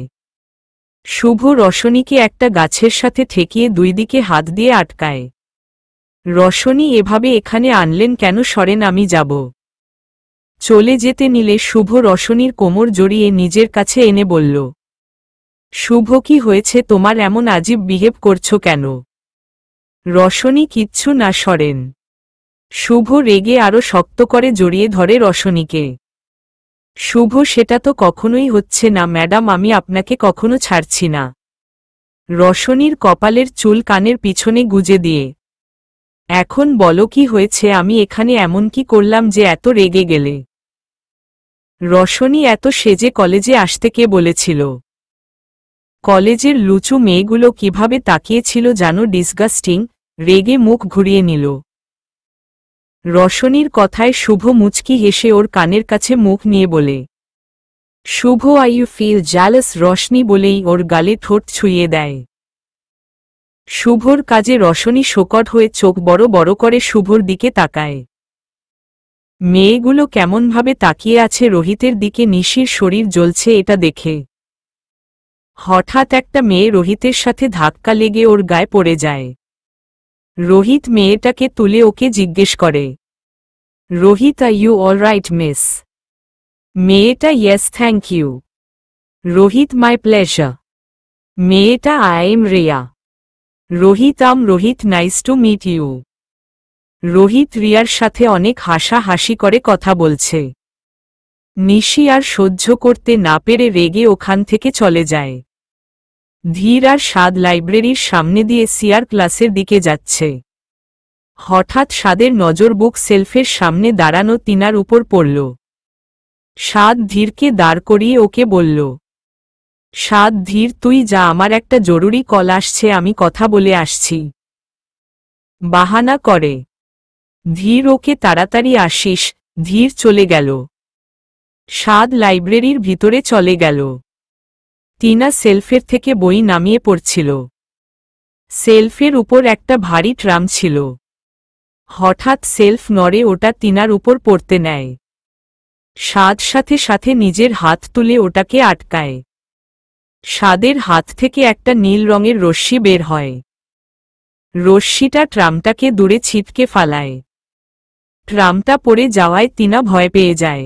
শুভ রশনিকে একটা গাছের সাথে ঠেকিয়ে দুই দিকে হাত দিয়ে আটকায়। রশনি, এভাবে এখানে আনলেন কেন? সরেন, আমি যাব। চলে যেতে নিলে শুভ রশনির কোমর জড়িয়ে নিজের কাছে এনে বলল, শুভ, কি হয়েছে তোমার, এমন আজীব বিহেভ করছো কেন? রশনি, কিচ্ছু না, সরেন। শুভ রেগে আরো শক্ত করে জড়িয়ে ধরে রশনিকে। শুভ, সেটা তো কখনোই হচ্ছে না ম্যাডাম, আমি আপনাকে কখনো ছাড়ছি না। রশনির কপালের চুল কানের পিছনে গুজে দিয়ে এখন বলো কি হয়েছে, আমি এখানে এমন কি করলাম যে এত রেগে গেলে? রশনি এত সেজে কলেজে আসতে কে বলেছিল? কলেজের লুচু মেয়েগুলো কিভাবে তাকিয়েছিল জানো, ডিসগাস্টিং। রেগে মুখ ঘুরিয়ে নিল। রশনির কথায় শুভ মুচকি হেসে ওর কানের কাছে মুখ নিয়ে বলে, শুভ I U feel jealous? Roshni বলেই ওর গালে ঠোঁট ছুঁয়ে দেয়। শুভর কাজে রশনি শোকট হয়ে চোখ বড় বড় করে শুভর দিকে তাকায়। মেয়েগুলো কেমনভাবে তাকিয়ে আছে রোহিতের দিকে, নিশির শরীর জ্বলছে এটা দেখে। হঠাৎ একটা মেয়ে রোহিতের সাথে ধাক্কা লেগে ওর গায়ে পড়ে যায়। রোহিত মেয়েটাকে তুলে ওকে জিজ্ঞেস করে, Rohit are you alright miss? মেয়েটা yes thank you. Rohit my pleasure. মেয়েটা I am Riya. Rohit Rohit nice to meet you. Rohit রিয়ার সাথে অনেক হাসাহাসি করে কথা বলছে। নিশি আর সহ্য করতে না পেরে রেগে ওখান থেকে চলে যায়। ধীর আর সাদ লাইব্রেরির সামনে দিয়ে সিয়ার ক্লাসের দিকে যাচ্ছে। হঠাৎ সাদের নজর বুক সেলফের সামনে দাঁড়ানো তিনার উপর পড়ল। সাদ ধীরকে দাঁড় করিয়ে ওকে বলল, সাদ ধীর তুই যা, আমার একটা জরুরি কল আসছে, আমি কথা বলে আসছি। বাহানা করে। ধীর ওকে তাড়াতাড়ি আসিস। ধীর চলে গেল। সাদ লাইব্রেরির ভিতরে চলে গেল। টিনা সেলফের থেকে বই নামিয়ে পড়ছিল। সেলফের উপর একটা ভারী ট্রাম ছিল। হঠাৎ সেলফ নড়ে, ওটা টিনার উপর পড়তে নেয়। সাদ সাথে সাথে নিজের হাত তুলে ওটাকে আটকায়। সাদের হাত থেকে একটা নীল রঙের রশ্মি বের হয়। রশ্মিটা ট্রামটাকে দূরে ছিটকে ফালায়। ট্রামটা পড়ে যাওয়ায় টিনা ভয় পেয়ে যায়।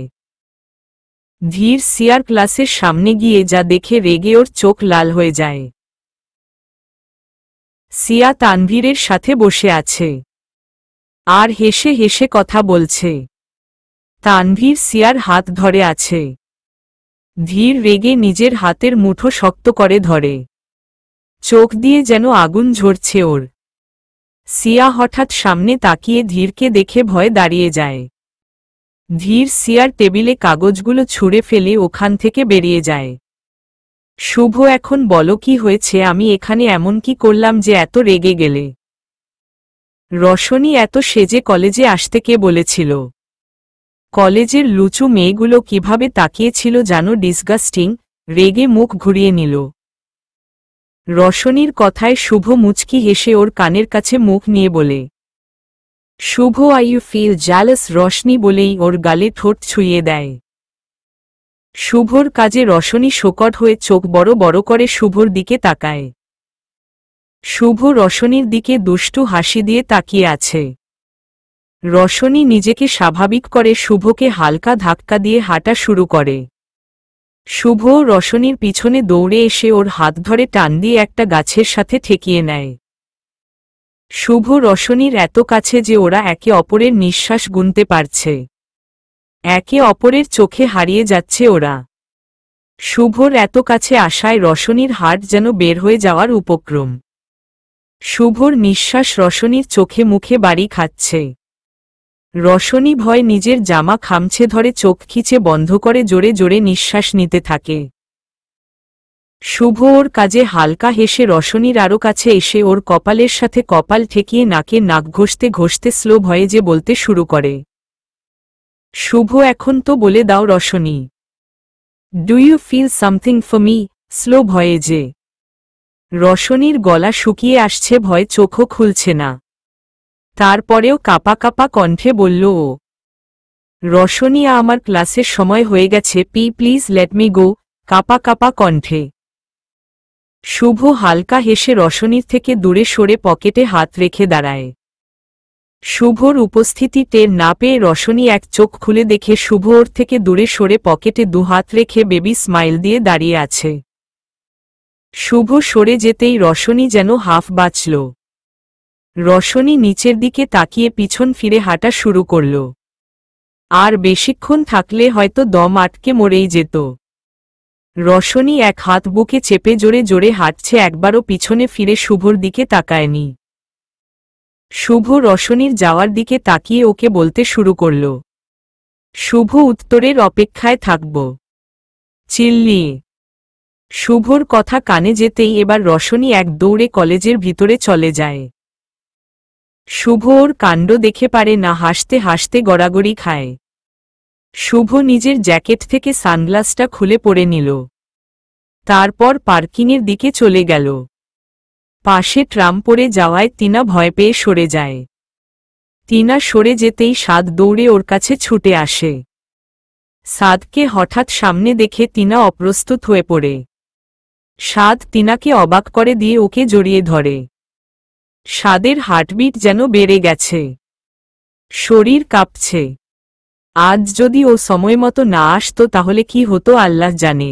ধীর সিয়ার ক্লাসের সামনে গিয়ে যা দেখে রেগে ওর চোখ লাল হয়ে যায়। সিয়া তানভীরের সাথে বসে আছে আর হেসে হেসে কথা বলছে। তানভীর সিয়ার হাত ধরে আছে। ধীর রেগে নিজের হাতের মুঠো শক্ত করে ধরে। চোখ দিয়ে যেন আগুন ঝরছে ওর। সিয়া হঠাৎ সামনে তাকিয়ে ধীরকে দেখে ভয়ে দাঁড়িয়ে যায়। ধীর সিয়ার টেবিলে কাগজগুলো ছুঁড়ে ফেলে ওখান থেকে বেরিয়ে যায়। শুভ এখন বলো কি হয়েছে, আমি এখানে এমন কি করলাম যে এত রেগে গেলে? রশনি এত সেজে কলেজে আসতে কে বলেছিল? কলেজের লুচু মেয়েগুলো কিভাবে তাকিয়েছিল জানো, ডিসগাস্টিং। রেগে মুখ ঘুরিয়ে নিল। রশনির কথায় শুভ মুচকি হেসে ওর কানের কাছে মুখ নিয়ে বলে, শুভ I U feel jealous? Roshni বলেই ওর গালে ঠোঁট ছুঁয়ে দেয়। শুভর কাজে রশনি শোকট হয়ে চোখ বড় বড় করে শুভর দিকে তাকায়। শুভ রশনির দিকে দুষ্টু হাসি দিয়ে তাকিয়ে আছে। রশনি নিজেকে স্বাভাবিক করে শুভকে হালকা ধাক্কা দিয়ে হাঁটা শুরু করে। শুভ রশনির পিছনে দৌড়ে এসে ওর হাত ধরে টান দিয়ে একটা গাছের সাথে ঠেকিয়ে নেয়। শুভ রশনির এত কাছে যে ওরা একে অপরের নিঃশ্বাস গুনতে পারছে। একে অপরের চোখে হারিয়ে যাচ্ছে ওরা। শুভর এত কাছে আসায় রশনির হার্ট যেন বের হয়ে যাওয়ার উপক্রম। শুভর নিঃশ্বাস রশনির চোখে মুখে বাড়ি খাচ্ছে। রশনি ভয় নিজের জামা খামছে ধরে, চোখ খিচে বন্ধ করে জোরে জোরে নিঃশ্বাস নিতে থাকে। শুভ ওর কাজে হালকা হেসে রশনির আরও কাছে এসে ওর কপালের সাথে কপাল ঠেকিয়ে নাকে নাক ঘষতে ঘষতে স্লো ভয়েজে বলতে শুরু করে, শুভ এখন তো বলে দাও Roshni, do you feel something for me? Slow ভয়েজে। রশনির গলা শুকিয়ে আসছে, ভয় চোখও খুলছে না। তারপরেও কাপা কাপা কণ্ঠে বলল ও, রশনি আমার ক্লাসের সময় হয়ে গেছে, প্লিজ লেট মি গো। কাপা কাপা কণ্ঠে। শুভ হালকা হেসে রশনির থেকে দূরে সরে পকেটে হাত রেখে দাঁড়ায়। শুভর উপস্থিতি টের না পেয়ে রশনি এক চোখ খুলে দেখে শুভ ওর থেকে দূরে সরে পকেটে দুহাত রেখে বেবি স্মাইল দিয়ে দাঁড়িয়ে আছে। শুভ সরে যেতেই রশনি যেন হাফ বাঁচল। রশনি নিচের দিকে তাকিয়ে পিছন ফিরে হাঁটা শুরু করল। আর বেশিক্ষণ থাকলে হয়তো দম আটকে মরেই যেত। রশনি এক হাত বুকে চেপে জোরে জোরে হাঁটছে, একবারও পিছনে ফিরে শুভর দিকে তাকায়নি। শুভ রশনির যাওয়ার দিকে তাকিয়ে ওকে বলতে শুরু করল, শুভ উত্তরের অপেক্ষায় থাকব। চিল্লিয়ে শুভর কথা কানে যেতেই এবার রশনি এক দৌড়ে কলেজের ভিতরে চলে যায়। শুভ ওর কাণ্ড দেখে পারে না, হাসতে হাসতে গড়াগড়ি খায়। শুভ নিজের জ্যাকেট থেকে সানগ্লাসটা খুলে পরে নিল। তারপর পার্কিংয়ের দিকে চলে গেল। পাশে ট্রাম পড়ে যাওয়ায় টিনা ভয় পেয়ে সরে যায়। টিনা সরে যেতেই সাদ দৌড়ে ওর কাছে ছুটে আসে। সাদকে হঠাৎ সামনে দেখে টিনা অপ্রস্তুত হয়ে পড়ে। সাদ টিনাকে অবাক করে দিয়ে ওকে জড়িয়ে ধরে। সাদের হার্টবিট যেন বেড়ে গেছে, শরীর কাঁপছে। আজ যদি ও সময়মতো না আসতো তাহলে কি হতো আল্লাহ জানে।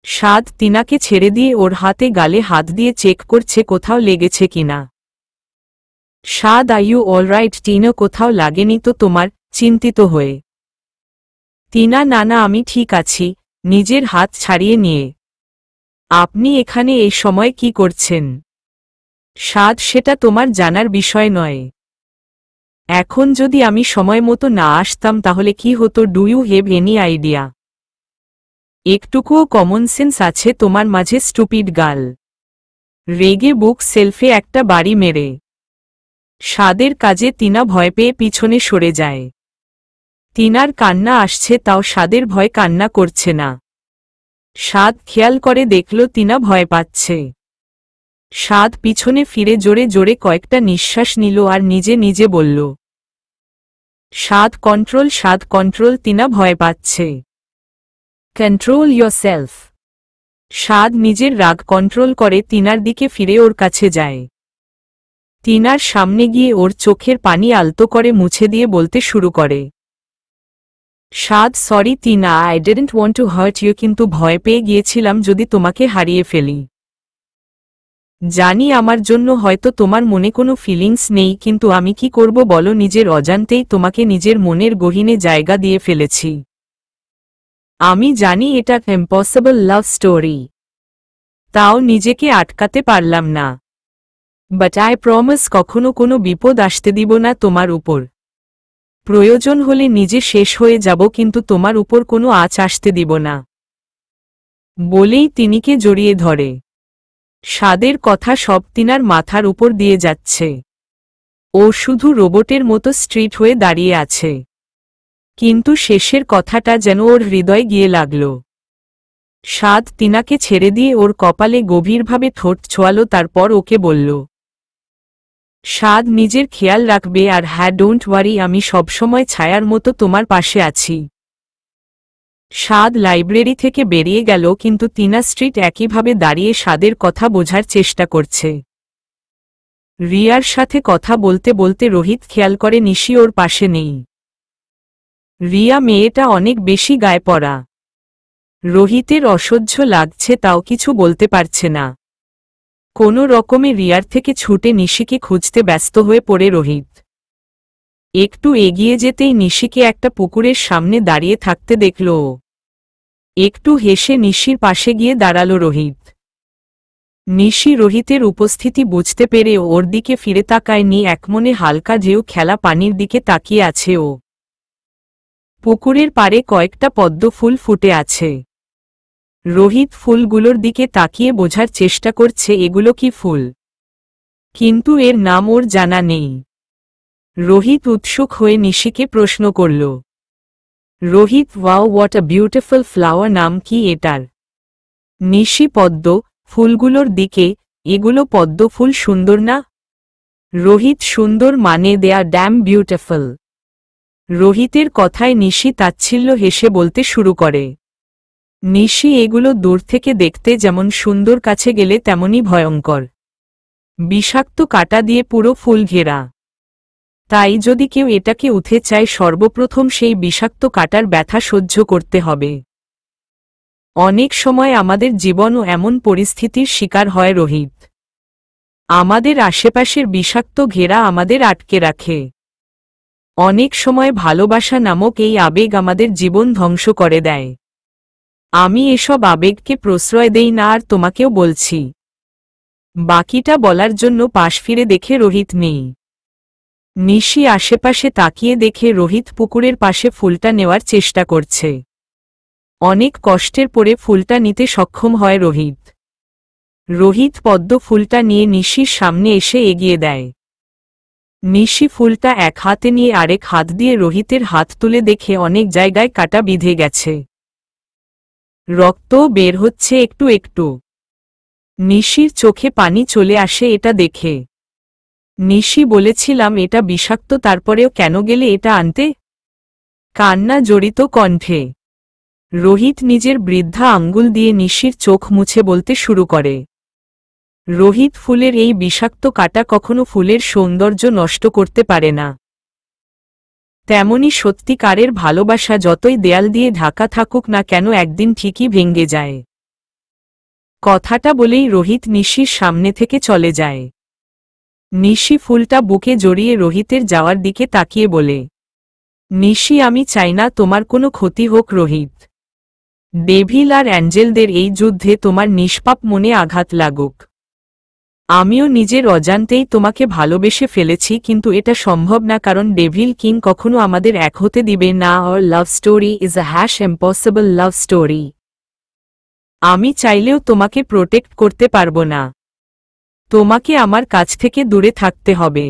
সাদ টিনাকে ছেড়ে দিয়ে ওর হাতে গালে হাত দিয়ে চেক করছে কোথাও লেগেছে কিনা। সাদ, আর ইউ অলরাইট? টিনা, কোথাও লাগেনি তো তোমার? চিন্তিত হয়ে টিনা, না না, আমি ঠিক আছি। নিজের হাত ছাড়িয়ে নিয়ে, আপনি এখানে এই সময় কি করছেন? সাদ, সেটা তোমার জানার বিষয় নয়। এখন যদি আমি সময় মতো না আসতাম তাহলে কি হতো? Do you have any idea? একটুকুও কমন সেন্স আছে তোমার মাঝে, স্টুপিড গার্ল? রেগে বুক সেলফে একটা বাড়ি মেরে সাদের কাজে টিনা ভয় পেয়ে পিছনে সরে যায়। টিনার কান্না আসছে, তাও সাদের ভয় কান্না করছে না। সাদ খেয়াল করে দেখল টিনা ভয় পাচ্ছে। সাদ পিছনে ফিরে জোরে জোরে কয়েকটা নিঃশ্বাস নিল আর নিজে নিজে বলল, সাদ কন্ট্রোল, সাদ কন্ট্রোল। টিনা ভয় পাচ্ছে। Control yourself. সাদ নিজের রাগ কন্ট্রোল করে টিনার দিকে ফিরে ওর কাছে যায়। টিনার সামনে গিয়ে ওর চোখের পানি আলতো করে মুছে দিয়ে বলতে শুরু করে, Saad, sorry Tina, I didn't want to hurt you, কিন্তু ভয় পেয়ে গিয়েছিলাম যদি তোমাকে হারিয়ে ফেলি। জানি আমার জন্য হয়তো তোমার মনে কোনো ফিলিংস নেই, কিন্তু আমি কি করব বলো? নিজের অজান্তেই তোমাকে নিজের মনের গহীনে জায়গা দিয়ে ফেলেছি। আমি জানি এটা ইম্পসিবল লাভ স্টোরি, তাও নিজেকে আটকাতে পারলাম না। বাট আই প্রমিস, কখনো কোনো বিপদ আসতে দিব না তোমার উপর। প্রয়োজন হলে নিজে শেষ হয়ে যাব, কিন্তু তোমার উপর কোনো আঁচ আসতে দিব না। বলেই তিনিকে জড়িয়ে ধরে। সাদের কথা সব টিনার মাথার উপর দিয়ে যাচ্ছে। ও শুধু রোবটের মতো স্ট্রিট হয়ে দাঁড়িয়ে আছে। কিন্তু শেষের কথাটা যেন ওর হৃদয়ে গিয়ে লাগল। সাদ টিনাকে ছেড়ে দিয়ে ওর কপালে গভীরভাবে ঠোঁট ছোঁয়ালো, তারপর ওকে বলল, সাদ, নিজের খেয়াল রাখবে, আর হ্যাঁ, ডোন্ট ওয়ারি, আমি সবসময় ছায়ার মতো তোমার পাশে আছি। সাদ লাইব্রেরি থেকে বেরিয়ে গেল, কিন্তু টিনা স্ট্রিট একইভাবে দাঁড়িয়ে সাদের কথা বোঝার চেষ্টা করছে। রিয়ার সাথে কথা বলতে বলতে রোহিত খেয়াল করে নিশি ওর পাশে নেই। রিয়া মেয়েটা অনেক বেশি গায়ে পড়া। রোহিতের অসহ্য লাগছে, তাও কিছু বলতে পারছে না। কোনো রকমে রিয়ার থেকে ছুটে নিশিকে খুঁজতে ব্যস্ত হয়ে পড়ে রোহিত। একটু এগিয়ে যেতেই নিশিকে একটা পুকুরের সামনে দাঁড়িয়ে থাকতে দেখল ও। একটু হেসে নিশির পাশে গিয়ে দাঁড়াল রোহিত। নিশি রোহিতের উপস্থিতি বুঝতে পেরে ওর দিকে ফিরে তাকায়নি, একমনে হালকা ঢেউ খেলা পানির দিকে তাকিয়ে আছে ও। পুকুরের পাড়ে কয়েকটা পদ্ম ফুল ফুটে আছে। রোহিত ফুলগুলোর দিকে তাকিয়ে বোঝার চেষ্টা করছে এগুলো কি ফুল, কিন্তু এর নাম ওর জানা নেই। রোহিত উৎসুক হয়ে নিশিকে প্রশ্ন করল, Rohit, wow, what a beautiful flower, নাম কি এটার? নিশি পদ্ম ফুলগুলোর দিকে, এগুলো পদ্ম ফুল, সুন্দর না? রোহিত, সুন্দর মানে দে আর ড্যাম বিউটিফুল। রোহিতের কথায় নিশি তাচ্ছিল্য হেসে বলতে শুরু করে, নিশি, এগুলো দূর থেকে দেখতে যেমন সুন্দর, কাছে গেলে তেমনই ভয়ঙ্কর। বিষাক্ত কাঁটা দিয়ে পুরো ফুল ঘেরা। তাই যদি কেউ এটাকে উঠে চায়, সর্বপ্রথম সেই বিষাক্ত কাঁটার ব্যথা সহ্য করতে হবে। অনেক সময় আমাদের জীবনও এমন পরিস্থিতির শিকার হয় রোহিত। আমাদের আশেপাশের বিষাক্ত ঘেরা আমাদের আটকে রাখে। অনেক সময় ভালোবাসা নামক এই আবেগ আমাদের জীবন ধ্বংস করে দেয়। আমি এসব আবেগকে প্রশ্রয় দেই না, আর তোমাকেও বলছি। বাকিটা বলার জন্য পাশ ফিরে দেখে রোহিত নেই। নিশি আশেপাশে তাকিয়ে দেখে রোহিত পুকুরের পাশে ফুলটা নেওয়ার চেষ্টা করছে। অনেক কষ্টের পরে ফুলটা নিতে সক্ষম হয় রোহিত। রোহিত পদ্ম ফুলটা নিয়ে নিশির সামনে এসে এগিয়ে দেয়। নিশি ফুলটা এক হাতে নিয়ে আরেক হাত দিয়ে রোহিতের হাত তুলে দেখে অনেক জায়গায় কাটা বিঁধে গেছে। রক্তও বের হচ্ছে একটু একটু। নিশির চোখে পানি চলে আসে এটা দেখে। নিশি বলেছিলাম এটা বিষাক্ত, তারপরেও কেন গেলে এটা আনতে? কান্না জড়িত কণ্ঠে। রোহিত নিজের বৃদ্ধা আঙ্গুল দিয়ে নিশির চোখ মুছে বলতে শুরু করে, রোহিত, ফুলের এই বিষাক্ত কাঁটা কখনো ফুলের সৌন্দর্য নষ্ট করতে পারে না। তেমনি সত্যিকারের ভালোবাসা যতই দেয়াল দিয়ে ঢাকা থাকুক না কেন একদিন ঠিকই ভেঙে যায়। কথাটা বলেই রোহিত নিশির সামনে থেকে চলে যায়। নিশি ফুলটা বুকে জড়িয়ে রোহিতের যাওয়ার দিকে তাকিয়ে বলে, নিশি, আমি চাই না তোমার কোনো ক্ষতি হোক রোহিত। ডেভিল আর অ্যাঞ্জেলদের এই যুদ্ধে তোমার নিষ্পাপ মনে আঘাত লাগুক। আমিও নিজের অজান্তেই তোমাকে ভালোবেসে ফেলেছি, কিন্তু এটা সম্ভব না, কারণ ডেভিল কিং কখনো আমাদের এক হতে দিবে না। আর love story is a impossible love story. আমি চাইলেও তোমাকে প্রোটেক্ট করতে পারবো না। তোমাকে আমার কাছ থেকে দূরে থাকতে হবে।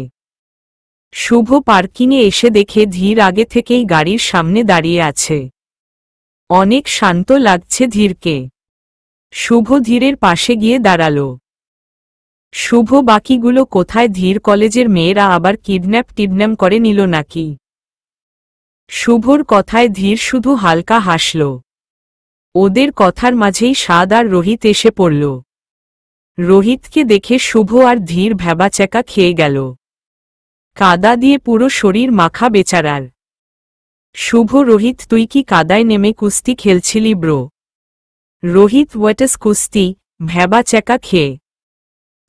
শুভ পার্কিংয়ে এসে দেখে ধীর আগে থেকেই গাড়ির সামনে দাঁড়িয়ে আছে। অনেক শান্ত লাগছে ধীরকে। শুভ ধীরের পাশে গিয়ে দাঁড়াল। শুভ, বাকিগুলো কোথায়? ধীর, কলেজের মেয়েরা আবার কিডন্যাপ করে নিল নাকি? শুভর কথায় ধীর শুধু হালকা হাসল। ওদের কথার মাঝেই সাদ আর রোহিত এসে পড়ল। রোহিতকে দেখে শুভ আর ধীর ভ্যাবাচ্যাকা খেয়ে গেল। কাদা দিয়ে পুরো শরীর মাখা বেচারার। শুভ, রোহিত, তুই কি কাদায় নেমে কুস্তি খেলছিলি ব্রো? রোহিত, হোয়াট ইজ কুস্তি? ভ্যাবাচ্যাকা খেয়ে।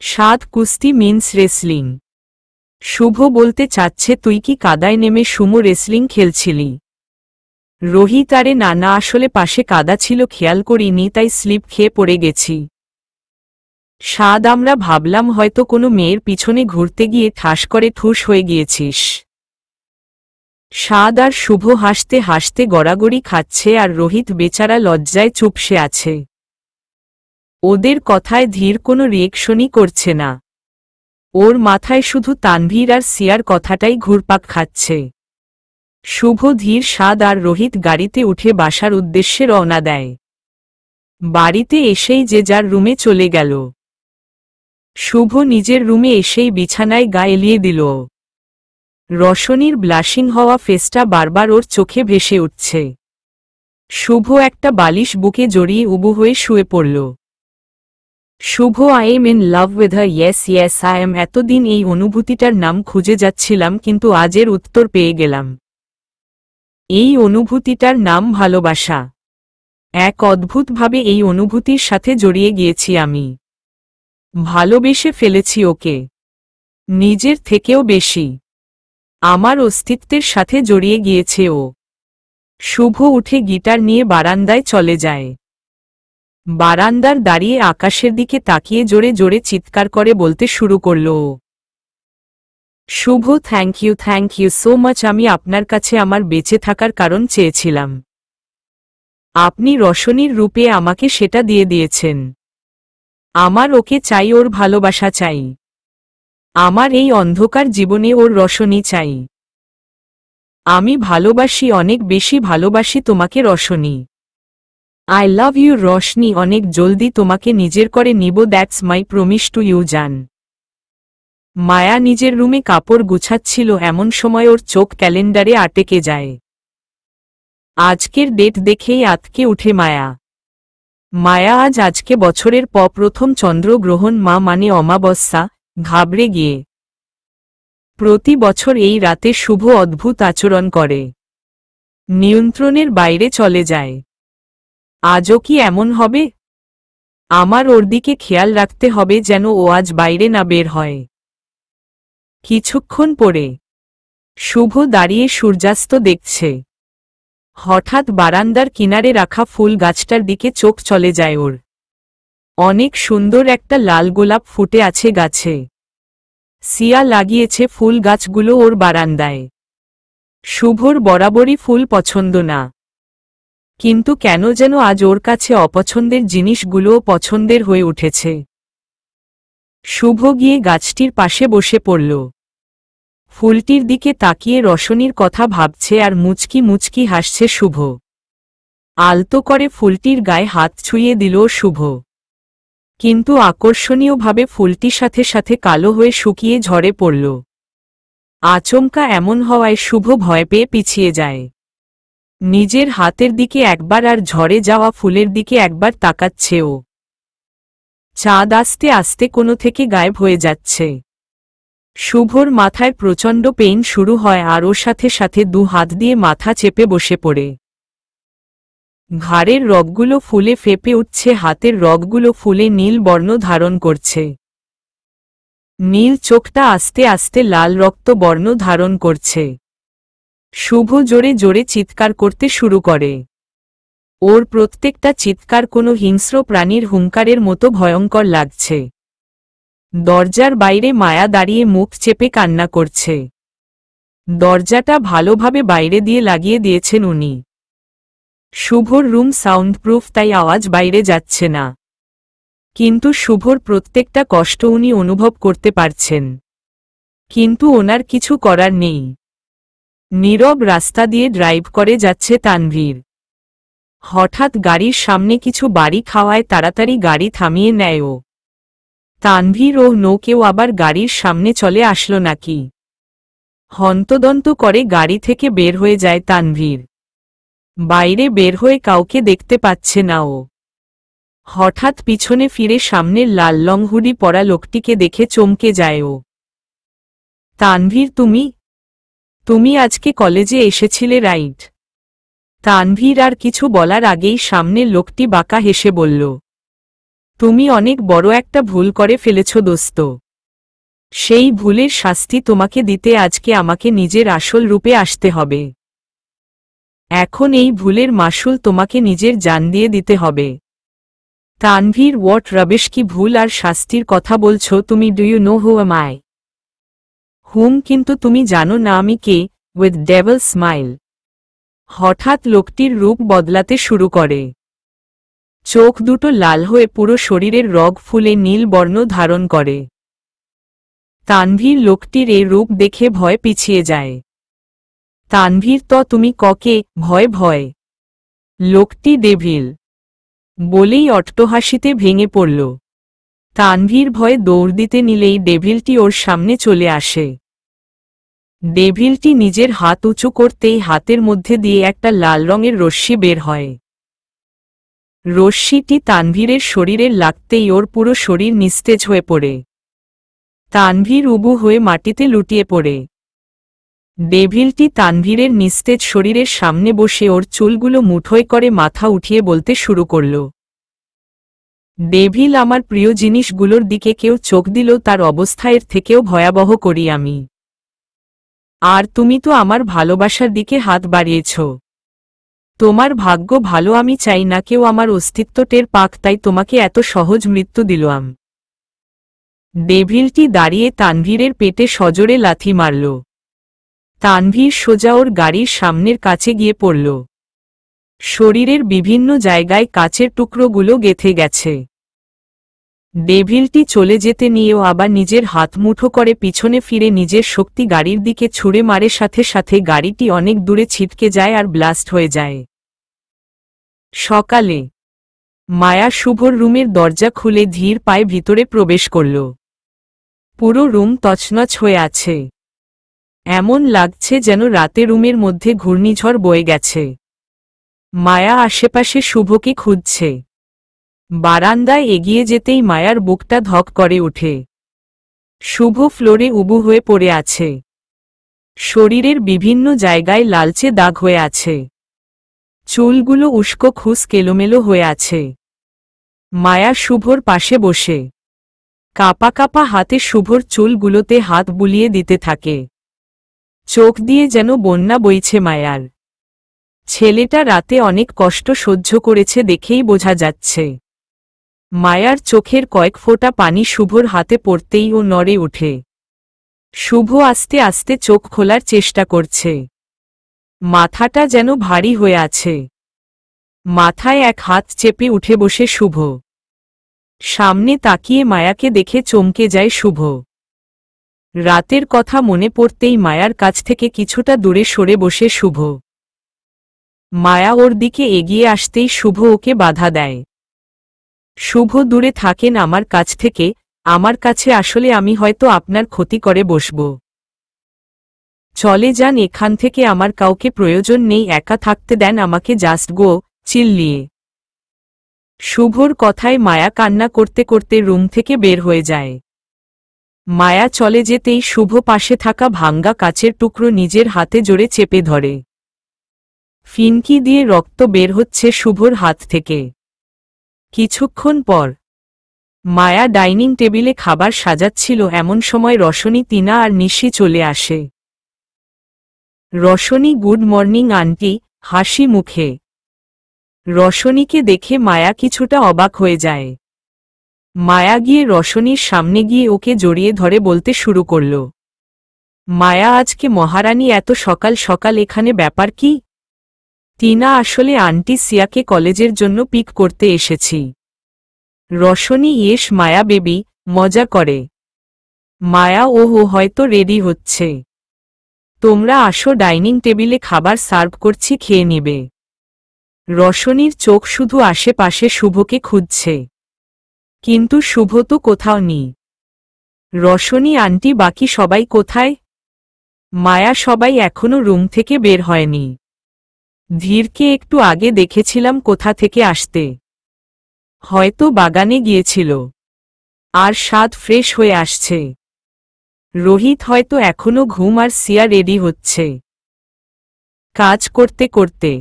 সাদ, কুস্তি মিন্স রেসলিং। শুভ বলতে চাচ্ছে তুই কি কাদায় নেমে সুমো রেসলিং খেলছিলি? রোহিত, আরে না না, আসলে পাশে কাদা ছিল, খেয়াল করিনি, তাই স্লিপ খেয়ে পড়ে গেছি। সাদ, আমরা ভাবলাম হয়তো কোনো মেয়ের পিছনে ঘুরতে গিয়ে ঠাস করে ঠুস হয়ে গিয়েছিস। সাদ আর শুভ হাসতে হাসতে গড়াগড়ি খাচ্ছে আর রোহিত বেচারা লজ্জায় চুপসে আছে। ওদের কথায় ধীর কোনো রিয়েকশনই করছে না। ওর মাথায় শুধু তানভীর আর সিয়ার কথাটাই ঘুরপাক খাচ্ছে। শুভ, ধীর, সাদ আর রোহিত গাড়িতে উঠে বাসার উদ্দেশ্যে রওনা দেয়। বাড়িতে এসেই যে যার রুমে চলে গেল। শুভ নিজের রুমে এসেই বিছানায় গা এলিয়ে দিল। রশনির ব্লাশিং হওয়া ফেসটা বারবার ওর চোখে ভেসে উঠছে। শুভ একটা বালিশ বুকে জড়িয়ে উবু হয়ে শুয়ে পড়ল। Shubho, I am in love with her. Yes yes I am. এতদিন এই অনুভূতিটার নাম খুঁজে যাচ্ছিলাম, কিন্তু আজ এর উত্তর পেয়ে গেলাম। এই অনুভূতিটার নাম ভালোবাসা। এক অদ্ভুতভাবে এই অনুভূতির সাথে জড়িয়ে গিয়েছি আমি। ভালোবেসে ফেলেছি ওকে, নিজের থেকেও বেশি। আমার অস্তিত্বের সাথে জড়িয়ে গিয়েছে ও। শুভ উঠে গিটার নিয়ে বারান্দায় চলে যায়। বারান্দার দাঁড়িয়ে আকাশের দিকে তাকিয়ে জোরে জোরে চিৎকার করে বলতে শুরু করল ও, শুভ, থ্যাংক ইউ সো মাচ। আমি আপনার কাছে আমার বেঁচে থাকার কারণ চেয়েছিলাম। আপনি রশনির রূপে আমাকে সেটা দিয়ে দিয়েছেন। আমার ওকে চাই, ওর ভালোবাসা চাই। আমার এই অন্ধকার জীবনে ওর রশনি চাই। আমি ভালোবাসি, অনেক বেশি ভালোবাসি তোমাকে Roshni. I love you Roshni. অনেক জলদি তোমাকে নিজের করে নিব, that's my promise to you জান। মায়া নিজের রুমে কাপড় গুছাচ্ছিল, এমন সময় ওর চোখ ক্যালেন্ডারে আটকে যায়। আজকের ডেট দেখেই আতকে উঠে মায়া। মায়া আজকে বছরের প্রথম চন্দ্রগ্রহণ, মানে অমাবস্যা। ঘাবড়ে গিয়ে প্রতি বছর এই রাতে শুভ অদ্ভুত আচরণ করে, নিয়ন্ত্রণের বাইরে চলে যায়। আজও কি এমন হবে? আমার ওর দিকে খেয়াল রাখতে হবে যেন ও আজ বাইরে না বের হয়। কিছুক্ষণ পরে শুভ দাঁড়িয়ে সূর্যাস্ত দেখছে। হঠাৎ বারান্দার কিনারে রাখা ফুল গাছটার দিকে চোখ চলে যায় ওর। অনেক সুন্দর একটা লাল গোলাপ ফুটে আছে গাছে। সিয়া লাগিয়েছে ফুল গাছগুলো ওর বারান্দায়। শুভর বরাবরই ফুল পছন্দ না, কিন্তু কেন যেন আজ ওর কাছে অপছন্দের জিনিসগুলোও পছন্দের হয়ে উঠেছে। শুভ গিয়ে গাছটির পাশে বসে পড়ল। ফুলটির দিকে তাকিয়ে রশনির কথা ভাবছে আর মুচকি মুচকি হাসছে শুভ। আলতো করে ফুলটির গায়ে হাত ছুঁয়ে দিল শুভ, কিন্তু আকর্ষণীয়ভাবে ফুলটি সাথে সাথে কালো হয়ে শুকিয়ে ঝরে পড়ল। আচমকা এমন হওয়ায় শুভ ভয় পেয়ে পিছিয়ে যায়। নিজের হাতের দিকে একবার আর ঝরে যাওয়া ফুলের দিকে একবার তাকাচ্ছে ও। চাঁদ আস্তে আস্তে কোনো থেকে গায়েব হয়ে যাচ্ছে। শুভর মাথায় প্রচণ্ড পেইন শুরু হয় আর ওর সাথে সাথে দু হাত দিয়ে মাথা চেপে বসে পড়ে। ঘাড়ের রগগুলো ফুলে ফেপে উঠছে, হাতের রগগুলো ফুলে নীল বর্ণ ধারণ করছে। নীল চোখটা আস্তে আস্তে লাল রক্ত বর্ণ ধারণ করছে। শুভ জোরে জোরে চিৎকার করতে শুরু করে। ওর প্রত্যেকটা চিৎকার কোনো হিংস্র প্রাণীর হুঙ্কারের মতো ভয়ঙ্কর লাগছে। দরজার বাইরে মায়া দাঁড়িয়ে মুখ চেপে কান্না করছে। দরজাটা ভালোভাবে বাইরে দিয়ে লাগিয়ে দিয়েছেন উনি। শুভর রুম সাউন্ডপ্রুফ, তাই আওয়াজ বাইরে যাচ্ছে না, কিন্তু শুভর প্রত্যেকটা কষ্ট উনি অনুভব করতে পারছেন। কিন্তু ওনার কিছু করার নেই। নীরব রাস্তা দিয়ে ড্রাইভ করে যাচ্ছে তানভীর। হঠাৎ গাড়ির সামনে কিছু বাড়ি খাওয়ায় তাড়াতাড়ি গাড়ি থামিয়ে নেয় ও। তানভীর ও কেউ আবার গাড়ির সামনে চলে আসলো নাকি। হন্তদন্ত করে গাড়ি থেকে বের হয়ে যায় তানভীর। বাইরে বের হয়ে কাউকে দেখতে পাচ্ছে না ও। হঠাৎ পিছনে ফিরে সামনের লাল লং হুডি পরা লোকটিকে দেখে চমকে যায় ও। তানভীর, তুমি আজকে কলেজে এসেছিলে, রাইট? তানভীর আর কিছু বলার আগেই সামনের লোকটি বাঁকা হেসে বলল, তুমি অনেক বড় একটা ভুল করে ফেলেছ দোস্ত। সেই ভুলের শাস্তি তোমাকে দিতে আজকে আমাকে নিজের আসল রূপে আসতে হবে। এখন এই ভুলের মাসুল তোমাকে নিজের জান দিয়ে দিতে হবে। তানভীর, হোয়াট রাবেশ, কি ভুল আর শাস্তির কথা বলছো তুমি? Do you know who am I? কিন্তু তুমি জানো না আমি কে? With devil smile. হঠাৎ লোকটির রূপ বদলাতে শুরু করে। চোখ দুটো লাল হয়ে পুরো শরীরের রগ ফুলে নীল বর্ণ ধারণ করে। তানভীর লোকটির এই রূপ দেখে ভয় পিছিয়ে যায়। তানভীর, তুমি ককে ভয়? লোকটি ডেভিল বলেই অট্টহাসিতে ভেঙে পড়ল। তানভীর ভয়ে দৌড় দিতে নিলেই ডেভিলটি ওর সামনে চলে আসে। ডেভিলটি নিজের হাত উঁচু করতেই হাতের মধ্যে দিয়ে একটা লাল রঙের রশ্মি বের হয়। রশ্মিটি তানভীরের শরীরের লাগতেই ওর পুরো শরীর নিস্তেজ হয়ে পড়ে। তানভীর উবু হয়ে মাটিতে লুটিয়ে পড়ে। ডেভিলটি তানভীরের নিস্তেজ শরীরের সামনে বসে ওর চুলগুলো মুঠোয় করে মাথা উঠিয়ে বলতে শুরু করল, ডেভিল, আমার প্রিয় জিনিসগুলোর দিকে কেউ চোখ দিল তার অবস্থা এর থেকেও ভয়াবহ করি আমি। আর তুমি তো আমার ভালোবাসার দিকে হাত বাড়িয়েছ। তোমার ভাগ্য ভালো, আমি চাই না কেউ আমার অস্তিত্ব টের পাক, তাই তোমাকে এত সহজ মৃত্যু দিলাম। ডেভিলটি দাঁড়িয়ে তানভীরের পেটে সজোরে লাথি মারল। তানভীর সোজা ওর গাড়ির সামনের কাছে গিয়ে পড়ল। শরীরের বিভিন্ন জায়গায় কাচের টুকরোগুলো গেঁথে গেছে। ডেভিলটি চলে যেতে নিয়েও আবার নিজের হাত মুঠো করে পিছনে ফিরে নিজের শক্তি গাড়ির দিকে ছুঁড়ে মারে, সাথে সাথে গাড়িটি অনেক দূরে ছিটকে যায় আর ব্লাস্ট হয়ে যায়। সকালে মায়া শুভর রুমের দরজা খুলে ধীর পায়ে ভিতরে প্রবেশ করল। পুরো রুম তছনছ হয়ে আছে। এমন লাগছে যেন রাতে রুমের মধ্যে ঘূর্ণিঝড় বয়ে গেছে। মায়া আশেপাশে শুভকে খুঁজছে। বারান্দায় এগিয়ে যেতেই মায়ার বুকটা ধক করে ওঠে। শুভ ফ্লোরে উবু হয়ে পড়ে আছে। শরীরের বিভিন্ন জায়গায় লালচে দাগ হয়ে আছে। চুলগুলো উস্কো খুস এলোমেলো হয়ে আছে। মায়া শুভর পাশে বসে কাঁপা কাঁপা হাতে শুভর চুলগুলোতে হাত বুলিয়ে দিতে থাকে। চোখ দিয়ে যেন বন্যা বইছে মায়ার। ছেলেটা রাতে অনেক কষ্ট সহ্য করেছে দেখেই বোঝা যাচ্ছে। মায়ার চোখের কয়েক ফোঁটা পানি শুভর হাতে পড়তেই ও নড়ে ওঠে। শুভ আস্তে আস্তে চোখ খোলার চেষ্টা করছে। মাথাটা যেন ভারী হয়ে আছে। মাথায় এক হাত চেপে উঠে বসে শুভ। সামনে তাকিয়ে মায়াকে দেখে চমকে যায় শুভ। রাতের কথা মনে পড়তেই মায়ার কাছ থেকে কিছুটা দূরে সরে বসে শুভ। মায়া ওর দিকে এগিয়ে আসতেই শুভ ওকে বাধা দেয়। শুভ, দূরে থাকেন আমার কাছ থেকে, আমার কাছে আসলে আমি হয়তো আপনার ক্ষতি করে বসব। চলে যান এখান থেকে, আমার কাউকে প্রয়োজন নেই, একা থাকতে দেন আমাকে, জাস্ট গো, চিল্লিয়ে। শুভর কথায় মায়া কান্না করতে করতে রুম থেকে বের হয়ে যায়। মায়া চলে যেতেই শুভ পাশে থাকা ভাঙ্গা কাচের টুকরো নিজের হাতে জোরে চেপে ধরে। ফিনকি দিয়ে রক্ত বের হচ্ছে শুভর হাত থেকে। কিছুক্ষণ পর মায়া ডাইনিং টেবিলে খাবার সাজাচ্ছিল, এমন সময় রশনি, টিনা আর নিশি চলে আসে। রশনি, গুড মর্নিং আন্টি, হাসি মুখে। রশনিকে দেখে মায়া কিছুটা অবাক হয়ে যায়। মায়া গিয়ে রশনির সামনে গিয়ে ওকে জড়িয়ে ধরে বলতে শুরু করল, মায়া আজকে মহারানী এত সকাল সকাল এখানে, ব্যাপার কি? টিনা, আসলে আন্টি সিয়াকে কলেজের জন্য পিক করতে এসেছি। রশনি, ইয়েস মায়া বেবি, মজা করে। মায়া, ও হয়তো রেডি হচ্ছে। তোমরা আসো, ডাইনিং টেবিলে খাবার সার্ভ করছি, খেয়ে নিবে। রশনির চোখ শুধু আশেপাশে শুভকে খুঁজছে, কিন্তু শুভ তো কোথাও নেই। রশনি, আন্টি বাকি সবাই কোথায়? মায়া, সবাই এখনো রুম থেকে বের হয়নি। ধীরকে একটু আগে দেখেছিলাম কোথা থেকে আসতে, হয়তো বাগানে গিয়েছিল, আর স্বাদ ফ্রেশ হয়ে আসছে। রোহিত হয়তো এখনো ঘুম, আর সিয়া রেডি হচ্ছে। কাজ করতে করতে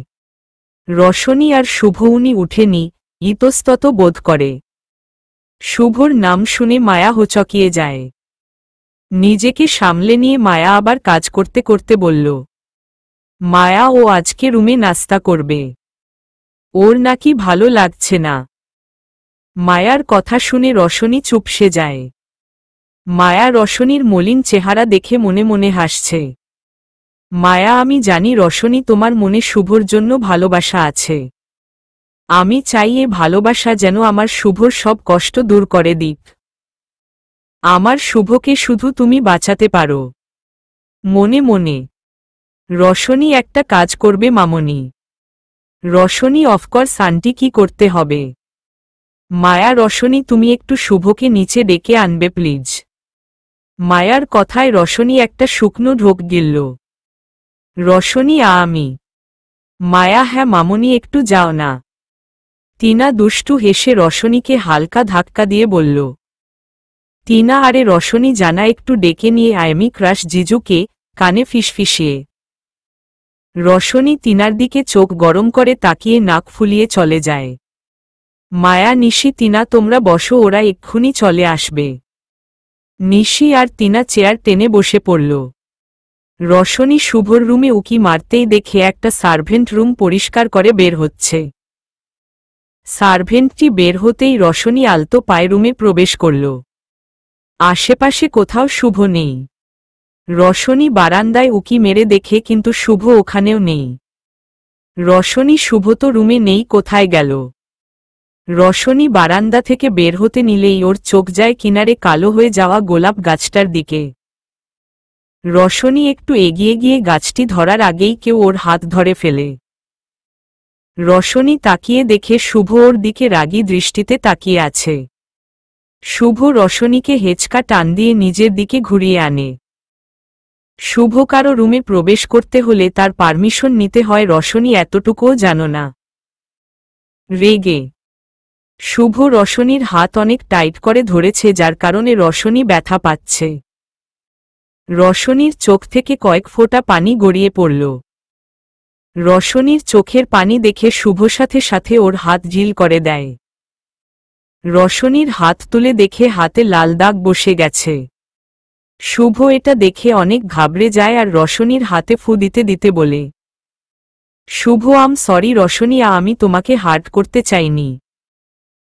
রশনি আর শুভ উনি উঠেনি, ইতস্তত বোধ করে। শুভর নাম শুনে মায়া হোঁচকিয়ে যায়। নিজেকে সামলে নিয়ে মায়া আবার কাজ করতে করতে বলল, মায়া, ও আজকে রুমে নাস্তা করবে, ওর নাকি ভালো লাগছে না। মায়ার কথা শুনে রশনি চুপসে যায়। মায়া রশনির মলিন চেহারা দেখে মনে মনে হাসছে। মায়া, আমি জানি রশনি, তোমার মনে শুভর জন্য ভালোবাসা আছে। আমি চাই এ ভালোবাসা যেন আমার শুভর সব কষ্ট দূর করে দিক। আমার শুভকে শুধু তুমি বাঁচাতে পারো। মনে মনে রশনি, একটা কাজ করবে মামনি? রশনি, অফকোর্স আন্টি, কি করতে হবে? মায়া, রশনি, তুমি একটু শুভকে নিচে ডেকে আনবে প্লিজ। মায়ার কথায় রশনি একটা শুকনো ঢোক গিলল। রশনি, আমি। মায়া, হ্যাঁ মামনি, একটু যাও না। টিনা দুষ্টু হেসে রশনিকে হালকা ধাক্কা দিয়ে বলল। টিনা, আরে রশনি জানা, একটু ডেকে নিয়ে আয়মি ক্রাশ জিজুকে, কানে ফিসফিসিয়ে। রশনি টিনার দিকে চোখ গরম করে তাকিয়ে নাক ফুলিয়ে চলে যায়। মায়া, নিশি, টিনা তোমরা বসো, ওরা এক্ষুনি চলে আসবে। নিশি আর টিনা চেয়ার টেনে বসে পড়ল। রশনি শুভর রুমে উকি মারতেই দেখে একটা সার্ভেন্ট রুম পরিষ্কার করে বের হচ্ছে। সার্ভেন্টটি বের হতেই রশনি আলতো পায়ে রুমে প্রবেশ করল। আশেপাশে কোথাও শুভ নেই। রশনি বারান্দায় উকি মেরে দেখে, কিন্তু শুভ ওখানেও নেই। রশনি, শুভ তো রুমে নেই, কোথায় গেল? রশনি বারান্দা থেকে বের হতে নিলেই ওর চোখ যায় কিনারে কালো হয়ে যাওয়া গোলাপ গাছটার দিকে। রশনি একটু এগিয়ে গিয়ে গাছটি ধরার আগেই কেউ ওর হাত ধরে ফেলে। রশনি তাকিয়ে দেখে শুভ ওর দিকে রাগী দৃষ্টিতে তাকিয়ে আছে। শুভ রশনিকে হেঁচকা টান দিয়ে নিজের দিকে ঘুরিয়ে আনে। শুভ কারো রুমে প্রবেশ করতে হলে তার পারমিশন নিতে হয়, রশনি এতটুকুও জানো না? রেগে শুভ রশনির হাত অনেক টাইট করে ধরেছে, যার কারণে রশনি ব্যথা পাচ্ছে। রশনির চোখ থেকে কয়েক ফোঁটা পানি গড়িয়ে পড়ল। রশনির চোখের পানি দেখে শুভ সাথে সাথে ওর হাত ঢিল করে দেয়। রশনির হাত তুলে দেখে হাতে লাল দাগ বসে গেছে। শুভ এটা দেখে অনেক ঘাবড়ে যায় আর রশনির হাতে ফু দিতে দিতে বলে, শুভ, আম সরি রশনি, আমি তোমাকে হার্ট করতে চাইনি।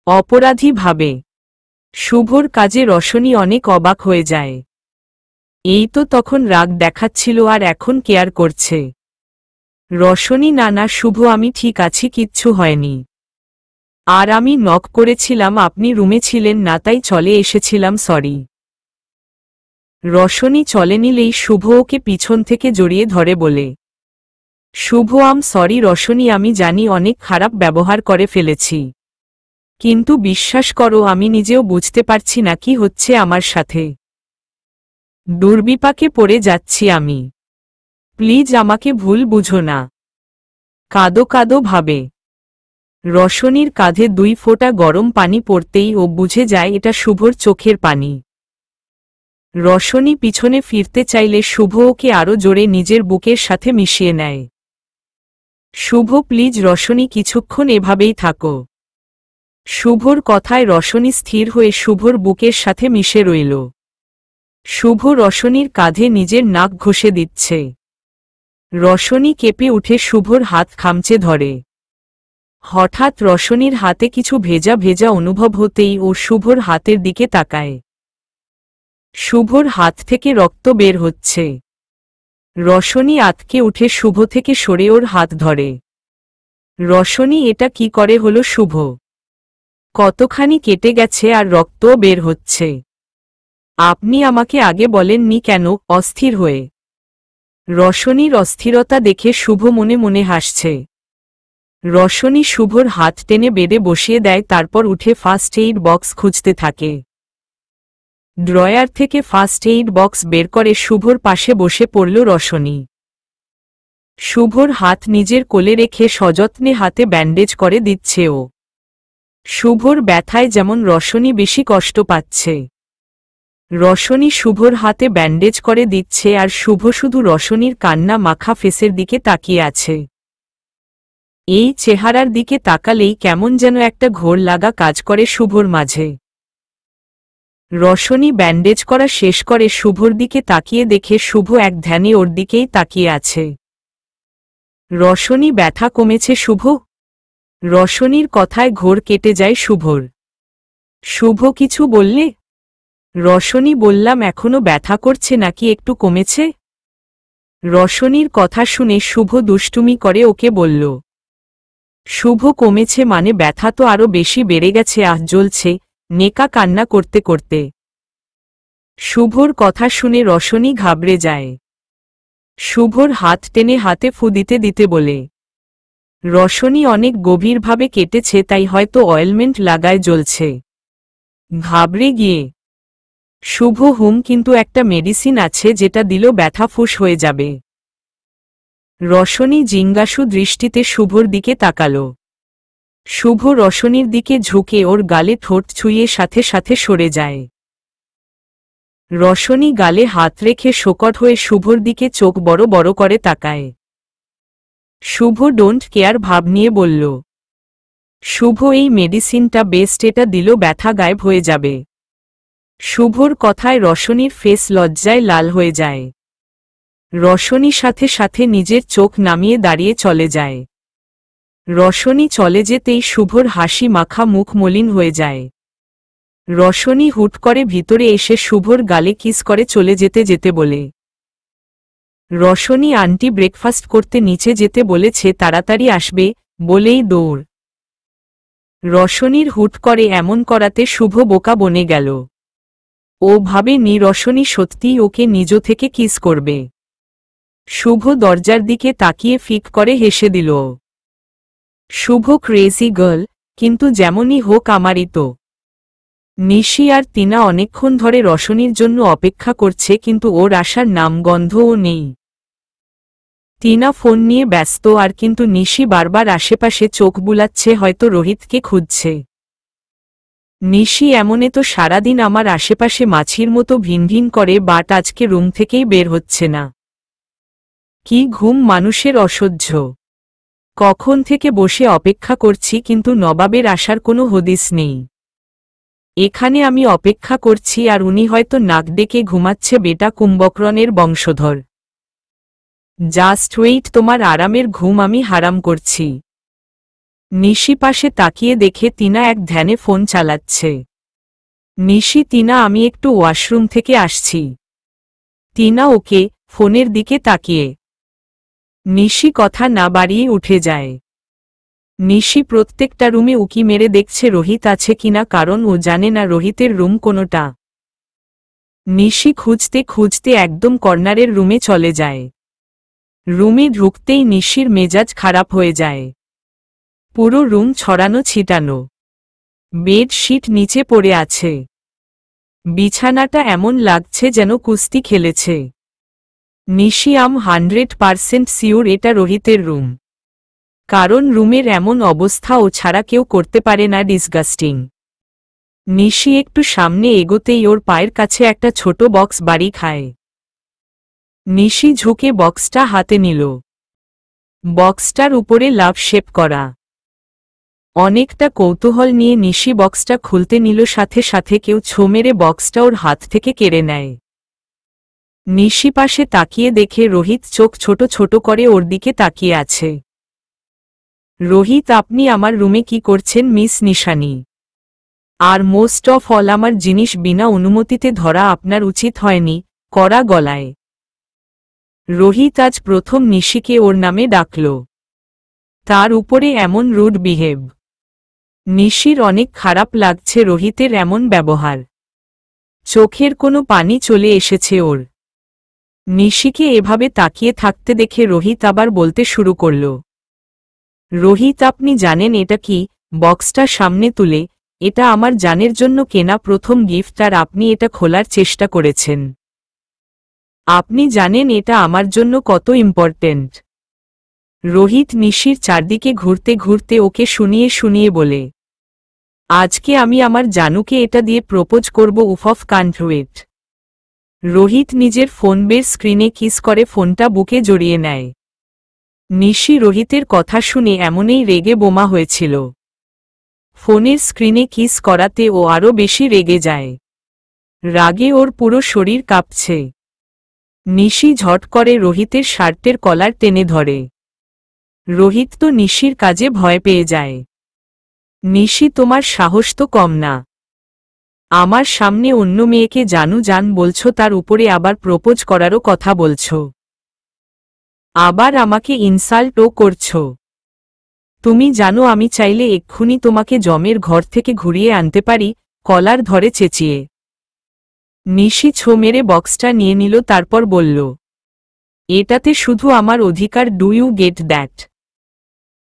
অপরাধী ভাবে শুভর কাজে রশনি অনেক অবাক হয়ে যায়। এই তো তখন রাগ দেখাচ্ছিল আর এখন কেয়ার করছে। রশনি, না না শুভ, আমি ঠিক আছি, কিচ্ছু হয়নি। আর আমি নক করেছিলাম, আপনি রুমে ছিলেন না, তাই চলে এসেছিলাম, সরি। রশনি চলে নিলেই শুভ ওকে পিছন থেকে জড়িয়ে ধরে বলে, শুভ সরি রশনি, আমি জানি অনেক খারাপ ব্যবহার করে ফেলেছি, কিন্তু বিশ্বাস করো আমি নিজেও বুঝতে পারছি না কি হচ্ছে আমার সাথে। দুর্বিপাকে পড়ে যাচ্ছি আমি, প্লিজ আমাকে ভুল বুঝো না। কাঁদো কাঁদো ভাবে। রশনির কাঁধে 2 ফোঁটা গরম পানি পড়তেই ও বুঝে যায় এটা শুভর চোখের পানি। রশনি পিছনে ফিরতে চাইলে শুভ ওকে আরো জোরে নিজের বুকের সাথে মিশিয়ে নেয়। শুভ প্লিজ রশনি, কিছুক্ষণ এভাবেই থাকো। শুভর কথায় রশনি স্থির হয়ে শুভর বুকের সাথে মিশে রইল। শুভ রশনির কাঁধে নিজের নাক ঘষে দিচ্ছে। রশনি কেঁপে উঠে শুভর হাত খামচে ধরে। হঠাৎ রশনির হাতে কিছু ভেজা ভেজা অনুভব হতেই ও শুভর হাতের দিকে তাকায়। শুভর হাত থেকে রক্ত বের হচ্ছে। রশনি আতকে উঠে শুভ থেকে সরে ওর হাত ধরে। রশনি, এটা কি করে হলো শুভ? কতখানি কেটে গেছে আর রক্তও বের হচ্ছে। আপনি আমাকে আগে বলেননি কেন? অস্থির হয়ে রশনির অস্থিরতা দেখে শুভ মনে মনে হাসছে। রশনি শুভর হাত টেনে বেডে বসিয়ে দেয়, তারপর উঠে ফার্স্ট এইড বক্স খুঁজতে থাকে। ড্রয়ার থেকে ফার্স্ট এইড বক্স বের করে শুভর পাশে বসে পড়ল রশনি। শুভর হাত নিজের কোলে রেখে সযত্নে হাতে ব্যান্ডেজ করে দিচ্ছে ও। শুভর ব্যথায় যেমন রশনি বেশি কষ্ট পাচ্ছে। রশনি শুভর হাতে ব্যান্ডেজ করে দিচ্ছে আর শুভ শুধু রশনির কান্না মাখা ফেসের দিকে তাকিয়ে আছে। এই চেহারার দিকে তাকালেই কেমন যেন একটা ঘোর লাগা কাজ করে শুভর মাঝে। রশনি ব্যান্ডেজ করা শেষ করে শুভর দিকে তাকিয়ে দেখে শুভ এক ধ্যানে ওর দিকেই তাকিয়ে আছে। রশনি, ব্যথা কমেছে শুভ? রশনির কথায় ঘোর কেটে যায় শুভর। শুভ, কিছু বললে? রশনি, বললাম এখনো ব্যথা করছে নাকি একটু কমেছে? রশনির কথা শুনে শুভ দুষ্টুমি করে ওকে বলল। শুভ, কমেছে মানে ব্যথা তো আরো বেশি বেড়ে গেছে, আহ জ্বলছে, নেকা কান্না করতে করতে। শুভর কথা শুনে রশনি ঘাবড়ে যায়। শুভর হাত টেনে হাতে ফু দিতে দিতে বলে, রশনি, অনেক গভীরভাবে কেটেছে তাই হয়তো অয়েলমেন্ট লাগায় জ্বলছে। ঘাবড়ে গিয়ে শুভ, কিন্তু একটা মেডিসিন আছে যেটা দিলেও ব্যথা ফুস হয়ে যাবে। রশনি জিজ্ঞাসু দৃষ্টিতে শুভর দিকে তাকাল। শুভ রশনির দিকে ঝুঁকে ওর গালে ঠোঁট ছুঁয়ে সাথে সাথে সরে যায়। রশনি গালে হাত রেখে শোকট হয়ে শুভর দিকে চোখ বড় বড় করে তাকায়। শুভ ডোন্ট কেয়ার ভাব নিয়ে বলল, শুভ, এই মেডিসিনটা বেস্ট, এটা দিলেও ব্যথা গায়েব হয়ে যাবে। শুভর কথায় রশনির ফেস লজ্জায় লাল হয়ে যায়। রশনি সাথে সাথে নিজের চোখ নামিয়ে দাঁড়িয়ে চলে যায়। রশনি চলে যেতেই শুভর হাসি মাখা মুখ মলিন হয়ে যায়। রশনি হুট করে ভিতরে এসে শুভর গালে কিস করে চলে যেতে যেতে বলে, রশনি আন্টি ব্রেকফাস্ট করতে নিচে যেতে বলেছে, তাড়াতাড়ি আসবে, বলেই দৌড়। রশনির হুট করে এমন করাতে শুভ বোকা বনে গেল। ও ভাবেনি রশনি সত্যিই ওকে নিজ থেকে কিস করবে। শুভ দরজার দিকে তাকিয়ে ফিক করে হেসে দিল। শুভ ক্রেজি গার্ল, কিন্তু যেমনই হোক আমারই তো। নিশি আর তিনা অনেকক্ষণ ধরে রশনির জন্য অপেক্ষা করছে, কিন্তু ওর আসার নামগন্ধও নেই। তিনা ফোন নিয়ে ব্যস্ত আর কিন্তু নিশি বারবার আশেপাশে চোখ বুলাচ্ছে, হয়তো রোহিতকে খুঁজছে। নিশি এমনে তো সারাদিন আমার আশেপাশে মাছির মতো ভিনভিন করে, বাট আজকে রুম থেকেই বের হচ্ছে না। কি ঘুম মানুষের অসহ্য। কখন থেকে বসে অপেক্ষা করছি কিন্তু নবাবের আসার কোনো হদিস নেই। এখানে আমি অপেক্ষা করছি আর উনি হয়তো নাক ডেকে ঘুমাচ্ছে, বেটা কুম্ভকর্ণের বংশধর। জাস্ট ওয়েট, তোমার আরামের ঘুম আমি হারাম করছি। নিশি পাশে তাকিয়ে দেখে তিনা এক ধ্যানে ফোন চালাচ্ছে। নিশি, তিনা আমি একটু ওয়াশরুম থেকে আসছি। টিনা ওকে ফোনের দিকে তাকিয়ে। নিশি কথা না বাড়িয়ে উঠে যায়। নিশি প্রত্যেকটা রুমে উকি মেরে দেখছে রোহিত আছে কিনা, কারণ ও জানে না রোহিতের রুম কোনটা। নিশি খুঁজতে খুঁজতে একদম কর্নারের রুমে চলে যায়। রুমে ঢুকতেই নিশির মেজাজ খারাপ হয়ে যায়। পুরো রুম ছড়ানো ছিটানো, বেডশিট নিচে পড়ে আছে। বিছানাটা এমন লাগছে যেন কুস্তি খেলেছে। নিশি 100% শিওর এটা রোহিতের রুম, কারণ রুমের এমন অবস্থা ও ছাড়া কেউ করতে পারে না। ডিসগাস্টিং। নিশি একটু সামনে এগোতেই ওর পায়ের কাছে একটা ছোট বক্স বাড়ি খায়। নিশি ঝুঁকে বক্সটা হাতে নিল। বক্সটার উপরে লাভ শেপ করা। অনেকটা কৌতূহল নিয়ে নিশি বক্সটা খুলতে নিল, সাথে সাথে কেউ ছো মেরে বক্সটা ওর হাত থেকে কেড়ে নেয়। নিশি পাশে তাকিয়ে দেখে রোহিত চোখ ছোট ছোট করে ওর দিকে তাকিয়ে আছে। রোহিত, আপনি আমার রুমে কি করছেন মিস নিশানি? আর মোস্ট অফ অল আমার জিনিস বিনা অনুমতিতে ধরা আপনার উচিত হয়নি। কড়া গলায় রোহিত আজ প্রথম নিশিকে ওর নামে ডাকল, তার উপরে এমন রুড বিহেভ। নিশির অনেক খারাপ লাগছে রোহিতের এমন ব্যবহার। চোখের কোনো পানি চলে এসেছে ওর। নিশিকে এভাবে তাকিয়ে থাকতে দেখে রোহিত আবার বলতে শুরু করল, রোহিত, আপনি জানেন এটা কি? বক্সটা সামনে তুলে, এটা আমার জানের জন্য কেনা প্রথম গিফট, আর আপনি এটা খোলার চেষ্টা করেছেন। আপনি জানেন এটা আমার জন্য কত ইম্পর্টেন্ট। রোহিত নিশির চারদিকে ঘুরতে ঘুরতে ওকে শুনিয়ে শুনিয়ে বলে, আজকে আমি আমার জানুকে এটা দিয়ে প্রপোজ করব। উফ, কান্ট ওয়েট। রোহিত নিজের ফোন বের স্ক্রিনে কিস করে ফোনটা বুকে জড়িয়ে নেয়। নিশি রোহিতের কথা শুনে এমনই রেগে বোমা হয়েছিল। ফোনের স্ক্রিনে কিস করাতে ও আরও বেশি রেগে যায়। রাগে ওর পুরো শরীর কাঁপছে। নিশি ঝট করে রোহিতের শার্টের কলার টেনে ধরে। রোহিত তো নিশির কাজে ভয় পেয়ে যায়। নিশি, তোমার সাহস তো কম না। আমার সামনে অন্য মেয়েকে জানু জান বলছো, তার উপরে আবার প্রপোজ করারও কথা বলছো। আবার আমাকে ইনসাল্টও করছো। তুমি জানো আমি চাইলে এক্ষুনি তোমাকে জমের ঘর থেকে ঘুরিয়ে আনতে পারি। কলার ধরে চেঁচিয়ে নিশি ছো মেরে বক্সটা নিয়ে নিল, তারপর বলল, এটাতে শুধু আমার অধিকার। Do you get that?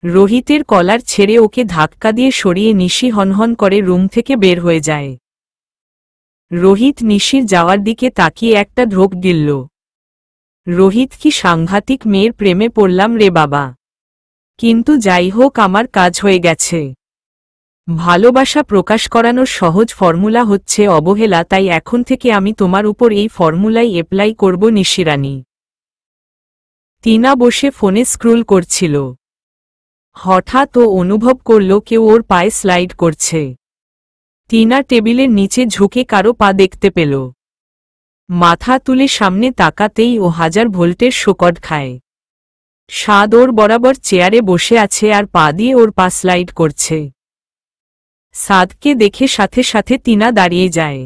রোহিতের কলার ছেড়ে ওকে ধাক্কা দিয়ে সরিয়ে নিশি হনহন করে রুম থেকে বের হয়ে যায়। রোহিত নিশির যাওয়ার দিকে তাকিয়ে একটা ঢোক গিলল। রোহিত, কি সাংঘাতিক মেয়ের প্রেমে পড়লাম রে বাবা। কিন্তু যাই হোক, আমার কাজ হয়ে গেছে। ভালোবাসা প্রকাশ করানোর সহজ ফর্মুলা হচ্ছে অবহেলা, তাই এখন থেকে আমি তোমার উপর এই ফর্মুলাই অ্যাপ্লাই করব নিশিরানী। টিনা বসে ফোনে স্ক্রোল করছিল। হঠাৎ ও অনুভব করল কেউ ওর পায়ে স্লাইড করছে। টিনা টেবিলের নিচে ঝুঁকে কারো পা দেখতে পেল। মাথা তুলে সামনে তাকাতেই ও 1000 ভোল্টের শোকট খায়। সাদ ওর বরাবর চেয়ারে বসে আছে আর পা দিয়ে ওর পা স্লাইড করছে। সাদকে দেখে সাথে সাথে টিনা দাঁড়িয়ে যায়।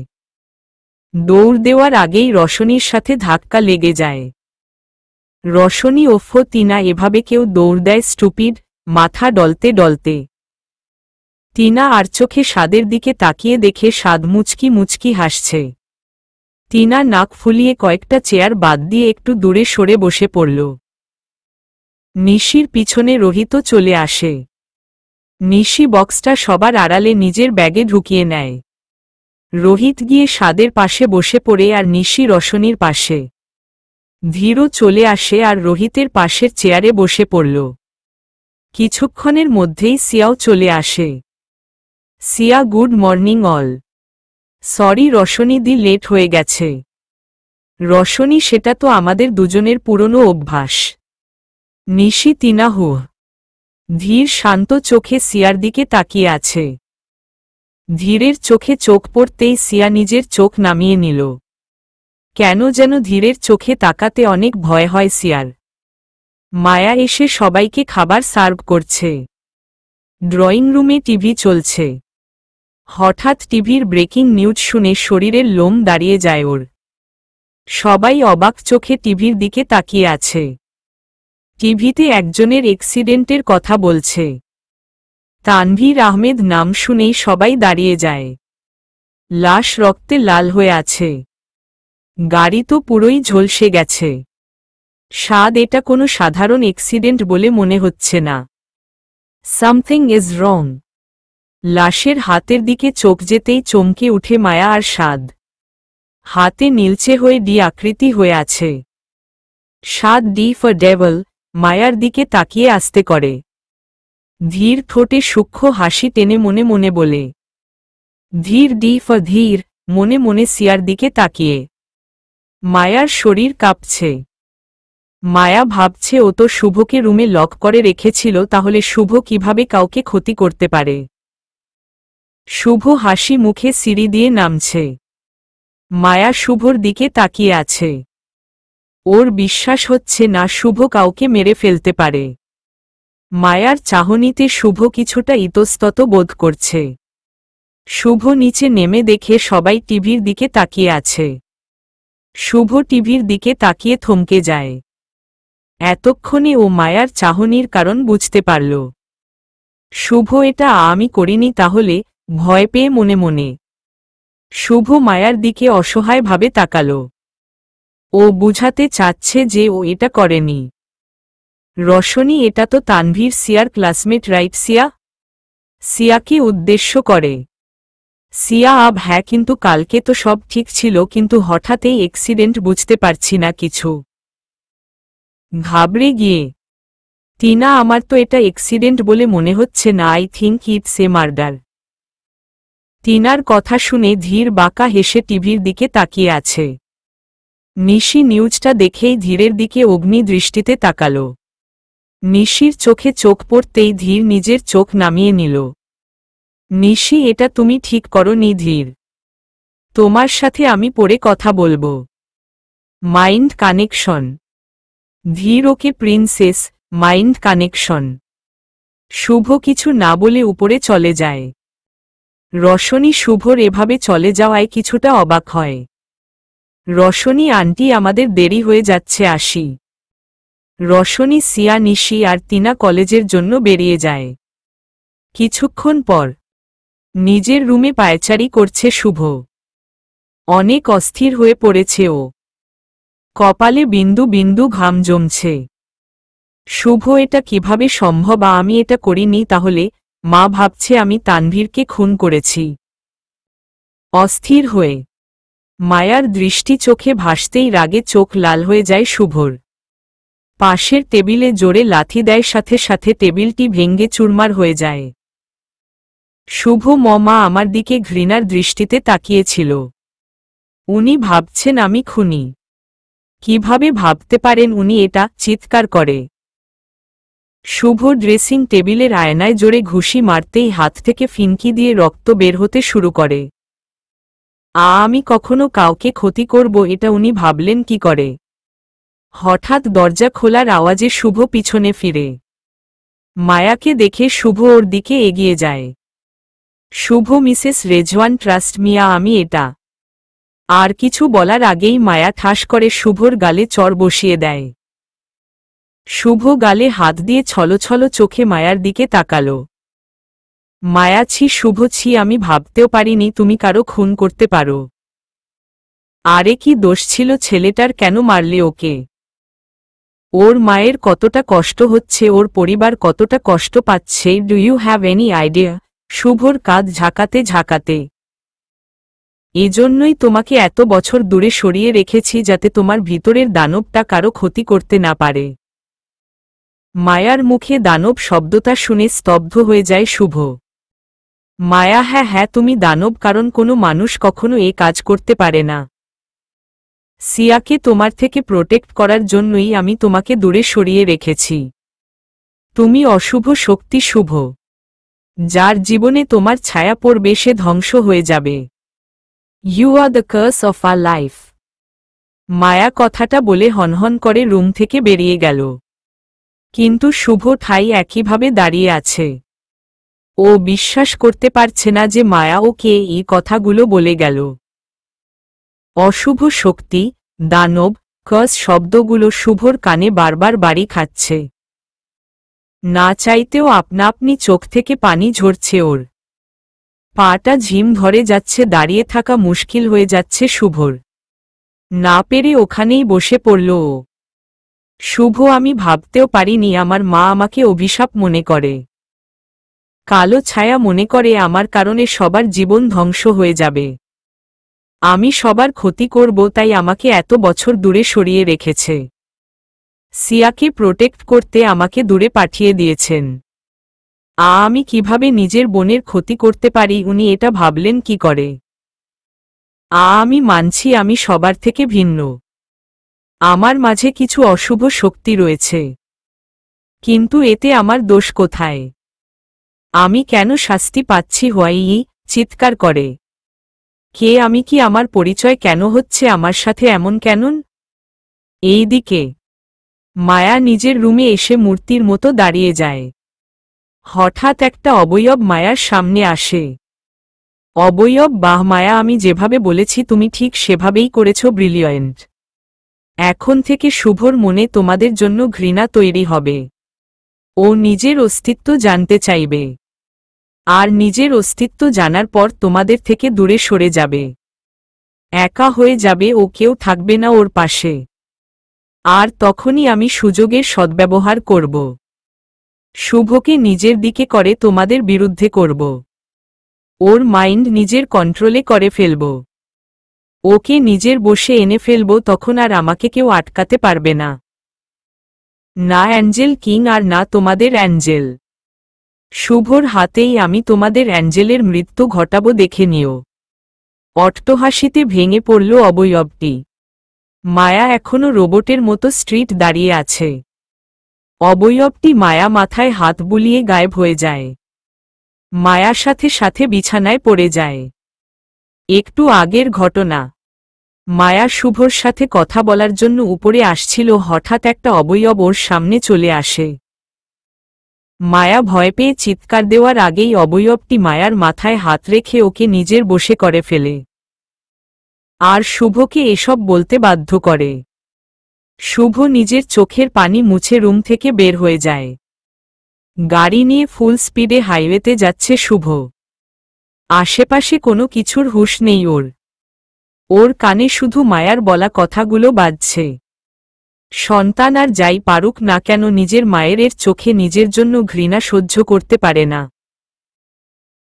দৌড় দেওয়ার আগেই রশনির সাথে ধাক্কা লেগে যায়। রশনি, ওফ টিনা, এভাবে কেউ দৌড় দেয়? স্টুপিড। মাথা ডলতে ডলতে টিনা আর চোখে সাদের দিকে তাকিয়ে দেখে সাদ মুচকি মুচকি হাসছে। টিনা নাক ফুলিয়ে কয়েকটা চেয়ার বাদ দিয়ে একটু দূরে সরে বসে পড়ল। নিশির পিছনে রোহিতও চলে আসে। নিশি বক্সটা সবার আড়ালে নিজের ব্যাগে ঢুকিয়ে নেয়। রোহিত গিয়ে সাদের পাশে বসে পড়ে আর নিশি রশনির পাশে। ধীরও চলে আসে আর রোহিতের পাশের চেয়ারে বসে পড়ল। কিছুক্ষণের মধ্যেই সিয়াও চলে আসে। Siya, good morning all. Sorry Roshni di, late হয়ে গেছে। রশনি, সেটা তো আমাদের দুজনের পুরনো অভ্যাস। নিশি, টিনা হু। ধীর শান্ত চোখে সিয়ার দিকে তাকিয়ে আছে। ধীরের চোখে চোখ পড়তেই সিয়া নিজের চোখ নামিয়ে নিল। কেন যেন ধীরের চোখে তাকাতে অনেক ভয় হয় সিয়ার। মায়া এসে সবাইকে খাবার সার্ভ করছে। ড্রয়িং রুমে টিভি চলছে। হঠাৎ টিভির ব্রেকিং নিউজ শুনে শরীরের লোম দাঁড়িয়ে যায় ওর। সবাই অবাক চোখে টিভির দিকে তাকিয়ে আছে। টিভিতে একজনের অ্যাক্সিডেন্টের কথা বলছে। তানভীর আহমেদ নাম শুনেই সবাই দাঁড়িয়ে যায়। লাশ রক্তে লাল হয়ে আছে। গাড়ি তো পুরোই ঝলসে গেছে। এটা কোনো সাধারণ অ্যাক্সিডেন্ট বলে মনে হচ্ছে না। Something is wrong. লাশের হাতের দিকে চোখ যেতেই চমকে উঠে মায়া আর হাতে নীলচে হয়ে ডি আকৃতি হয়ে আছে। D for devil. মায়ার দিকে তাকিয়ে আস্তে করে। ধীর ঠোঁটে সূক্ষ্ম হাসি টেনে মনে মনে বলে, ধীর ডি ফর ধীর। মনে মনে সিয়ার দিকে তাকিয়ে। মায়ার শরীর কাঁপছে। মায়া ভাবছে ও তো শুভকে রুমে লক করে রেখেছিল, তাহলে শুভ কিভাবে কাউকে ক্ষতি করতে পারে। শুভ হাসি মুখে সিঁড়ি দিয়ে নামছে। মায়া শুভর দিকে তাকিয়ে আছে। ওর বিশ্বাস হচ্ছে না শুভ কাউকে মেরে ফেলতে পারে। মায়ার চাহনিতে শুভ কিছুটা ইতস্তত বোধ করছে। শুভ নিচে নেমে দেখে সবাই টিভির দিকে তাকিয়ে আছে। শুভ টিভির দিকে তাকিয়ে থমকে যায়। এতক্ষণে ও মায়ার চাহনির কারণ বুঝতে পারল। শুভ এটা আমি করিনি তাহলে, ভয় পেয়ে মনে মনে। শুভ মায়ার দিকে অসহায়ভাবে তাকাল। ও বুঝাতে চাচ্ছে যে ও এটা করেনি। রশনি, এটা তো তানভীর সিয়ার ক্লাসমেট রাইট সিয়া? সিয়াকে উদ্দেশ্য করে। সিয়া হ্যাঁ, কিন্তু কালকে তো সব ঠিক ছিল, কিন্তু হঠাৎ এই অ্যাক্সিডেন্ট, বুঝতে পারছি না কিছু। ঘাবড়ে গিয়ে টিনা, আমার তো এটা অ্যাক্সিডেন্ট বলে মনে হচ্ছে না, I think it's a murder. টিনার কথা শুনে ধীর বাঁকা হেসে টিভির দিকে তাকিয়ে আছে। নিশি নিউজটা দেখেই ধীরের দিকে অগ্নি দৃষ্টিতে তাকাল। নিশির চোখে চোখ পড়তেই ধীর নিজের চোখ নামিয়ে নিল। নিশি, এটা তুমি ঠিক করনি ধীর। তোমার সাথে আমি পরে কথা বলবো। Mind connection. ধীর, ওকে প্রিন্সেস, মাইন্ড কানেকশন। শুভ কিছু না বলে উপরে চলে যায়। রশনি শুভর এভাবে চলে যাওয়ায় কিছুটা অবাক হয়। রশনি আন্টি, আমাদের দেরি হয়ে যাচ্ছে, আসি। রশনি, সিয়া, নিশি আর টিনা কলেজের জন্য বেরিয়ে যায়। কিছুক্ষণ পর নিজের রুমে পায়চারি করছে শুভ। অনেক অস্থির হয়ে পড়েছে ও। কপালে বিন্দু বিন্দু ঘাম জমছে। শুভ, এটা কিভাবে সম্ভব? আমি এটা করিনি তাহলে? মা ভাবছে আমি তানভীরকে খুন করেছি। অস্থির হয়ে মায়ার দৃষ্টি চোখে ভাসতেই রাগে চোখ লাল হয়ে যায় শুভর। পাশের টেবিলে জোরে লাথি দেয়, সাথে সাথে টেবিলটি ভেঙে চুরমার হয়ে যায়। শুভ মা আমার দিকে ঘৃণার দৃষ্টিতে তাকিয়েছিল। উনি ভাবছেন আমি খুনি। কিভাবে ভাবতে পারেন উনি এটা? চিৎকার করে শুভ ড্রেসিং টেবিলের আয়নায় জোরে ঘুষি মারতেই হাত থেকে ফিনকি দিয়ে রক্ত বের হতে শুরু করে। আমি কখনো কাউকে ক্ষতি করব এটা উনি ভাবলেন কি করে? হঠাৎ দরজা খোলার আওয়াজে শুভ পিছনে ফিরে। মায়াকে দেখে শুভ ওর দিকে এগিয়ে যায়। শুভ, মিসেস রেজওয়ান, ট্রাস্ট মিয়া, আমি এটা। আর কিছু বলার আগেই মায়া ঠাস করে শুভর গালে চড় বসিয়ে দেয়। শুভ গালে হাত দিয়ে ছলছল চোখে মায়ার দিকে তাকাল। মায়া, ছি শুভ, ছি, আমি ভাবতেও পারিনি তুমি কারো খুন করতে পারো। আরে কি দোষ ছিল ছেলেটার? কেন মারলে ওকে? ওর মায়ের কতটা কষ্ট হচ্ছে, ওর পরিবার কতটা কষ্ট পাচ্ছে, do you have any idea? শুভর কাঁধ ঝাঁকাতে ঝাঁকাতে, এজন্যই তোমাকে এত বছর দূরে সরিয়ে রেখেছি, যাতে তোমার ভিতরের দানবটা কারো ক্ষতি করতে না পারে। মায়ার মুখে দানব শব্দটা শুনে স্তব্ধ হয়ে যায় শুভ। মায়া, হ্যাঁ হ্যাঁ, তুমি দানব, কারণ কোনো মানুষ কখনো এ কাজ করতে পারে না। সিয়াকে তোমার থেকে প্রোটেক্ট করার জন্যই আমি তোমাকে দূরে সরিয়ে রেখেছি। তুমি অশুভ শক্তি শুভ, যার জীবনে তোমার ছায়া পড়বে সে ধ্বংস হয়ে যাবে। You are the curse of our life. Maya কথাটা বলে হনহন করে রুম থেকে বেরিয়ে গেল। কিন্তু শুভ ঠাই একইভাবে দাঁড়িয়ে আছে। ও বিশ্বাস করতে পারছে না যে মায়া ওকে এই কথাগুলো বলে গেল। অশুভ শক্তি, দানব, কস শব্দগুলো শুভর কানে বারবার বাড়ি খাচ্ছে। না চাইতেও আপনা আপনি চোখ থেকে পানি ঝরছে ওর। পাটা ঝিম ধরে যাচ্ছে, দাঁড়িয়ে থাকা মুশকিল হয়ে যাচ্ছে শুভর। না পেরে ওখানেই বসে পড়ল ও। শুভ, আমি ভাবতেও পারিনি আমার মা আমাকে অভিশাপ মনে করে, কালো ছায়া মনে করে আমার কারণে সবার জীবন ধ্বংস হয়ে যাবে, আমি সবার ক্ষতি করব, তাই আমাকে এত বছর দূরে সরিয়ে রেখেছে। সিয়াকে প্রোটেক্ট করতে আমাকে দূরে পাঠিয়ে দিয়েছেন। আমি কিভাবে নিজের বোনের ক্ষতি করতে পারি উনি এটা ভাবলেন কি করে? আমি মানছি আমি সবার থেকে ভিন্ন, আমার মাঝে কিছু অশুভ শক্তি রয়েছে, কিন্তু এতে আমার দোষ কোথায়? আমি কেন শাস্তি পাচ্ছি? হোয়াই চিৎকার করে, কে আমি? কি আমার পরিচয় কেন হচ্ছে আমার সাথে এমন কেন? এইদিকে মায়া নিজের রুমে এসে মূর্তির মতো দাঁড়িয়ে যায়। হঠাৎ একটা অবয়ব মায়ার সামনে আসে। অবয়ব, বাহ মায়া, আমি যেভাবে বলেছি তুমি ঠিক সেভাবেই করেছ, ব্রিলিয়েন্ট। এখন থেকে শুভর মনে তোমাদের জন্য ঘৃণা তৈরি হবে। ও নিজের অস্তিত্ব জানতে চাইবে, আর নিজের অস্তিত্ব জানার পর তোমাদের থেকে দূরে সরে যাবে, একা হয়ে যাবে, ও কেউ থাকবে না ওর পাশে। আর তখনই আমি সুযোগের সদ্ব্যবহার করব, শুভকে নিজের দিকে করে তোমাদের বিরুদ্ধে করব, ওর মাইন্ড নিজের কন্ট্রোলে করে ফেলব, ওকে নিজের বশে এনে ফেলব, তখন আর আমাকে কেউ আটকাতে পারবে না, না অ্যাঞ্জেল কিং আর না তোমাদের অ্যাঞ্জেল। শুভর হাতেই আমি তোমাদের অ্যাঞ্জেলের মৃত্যু ঘটাবো, দেখে নিও। অট্টহাসিতে ভেঙে পড়ল অবয়বটি। মায়া এখনো রোবটের মতো স্ট্রিট দাঁড়িয়ে আছে। অবয়বটি মায়া মাথায় হাত বুলিয়ে গায়েব হয়ে যায়। মায়ার সাথে সাথে বিছানায় পড়ে যায়। একটু আগের ঘটনা, মায়া শুভর সাথে কথা বলার জন্য উপরে আসছিল, হঠাৎ একটা অবয়ব ওর সামনে চলে আসে। মায়া ভয় পেয়ে চিৎকার দেওয়ার আগেই অবয়বটি মায়ার মাথায় হাত রেখে ওকে নিজের বশে করে ফেলে, আর শুভকে এসব বলতে বাধ্য করে। শুভ নিজের চোখের পানি মুছে রুম থেকে বের হয়ে যায়। গাড়ি নিয়ে ফুল স্পিডে হাইওয়েতে যাচ্ছে শুভ। আশেপাশে কোনো কিছুর হুঁশ নেই ওর। ওর কানে শুধু মায়ার বলা কথাগুলো বাজছে। সন্তান আর যাই পারুক না কেন নিজের মায়ের চোখে নিজের জন্য ঘৃণা সহ্য করতে পারে না।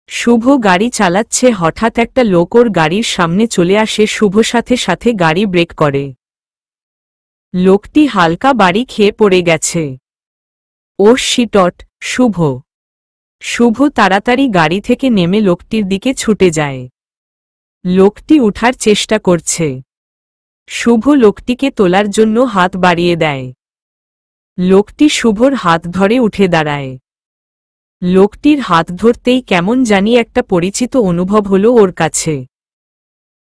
শুভ গাড়ি চালাচ্ছে, হঠাৎ একটা লোক ওর গাড়ির সামনে চলে আসে। শুভ সাথে সাথে গাড়ি ব্রেক করে। লোকটি হালকা বাড়ি খেয়ে পড়ে গেছে। ও শিটট, শুভ। শুভ তাড়াতাড়ি গাড়ি থেকে নেমে লোকটির দিকে ছুটে যায়। লোকটি উঠার চেষ্টা করছে। শুভ লোকটিকে তোলার জন্য হাত বাড়িয়ে দেয়। লোকটি শুভর হাত ধরে উঠে দাঁড়ায়। লোকটির হাত ধরতেই কেমন জানি একটা পরিচিত অনুভব হলো ওর কাছে।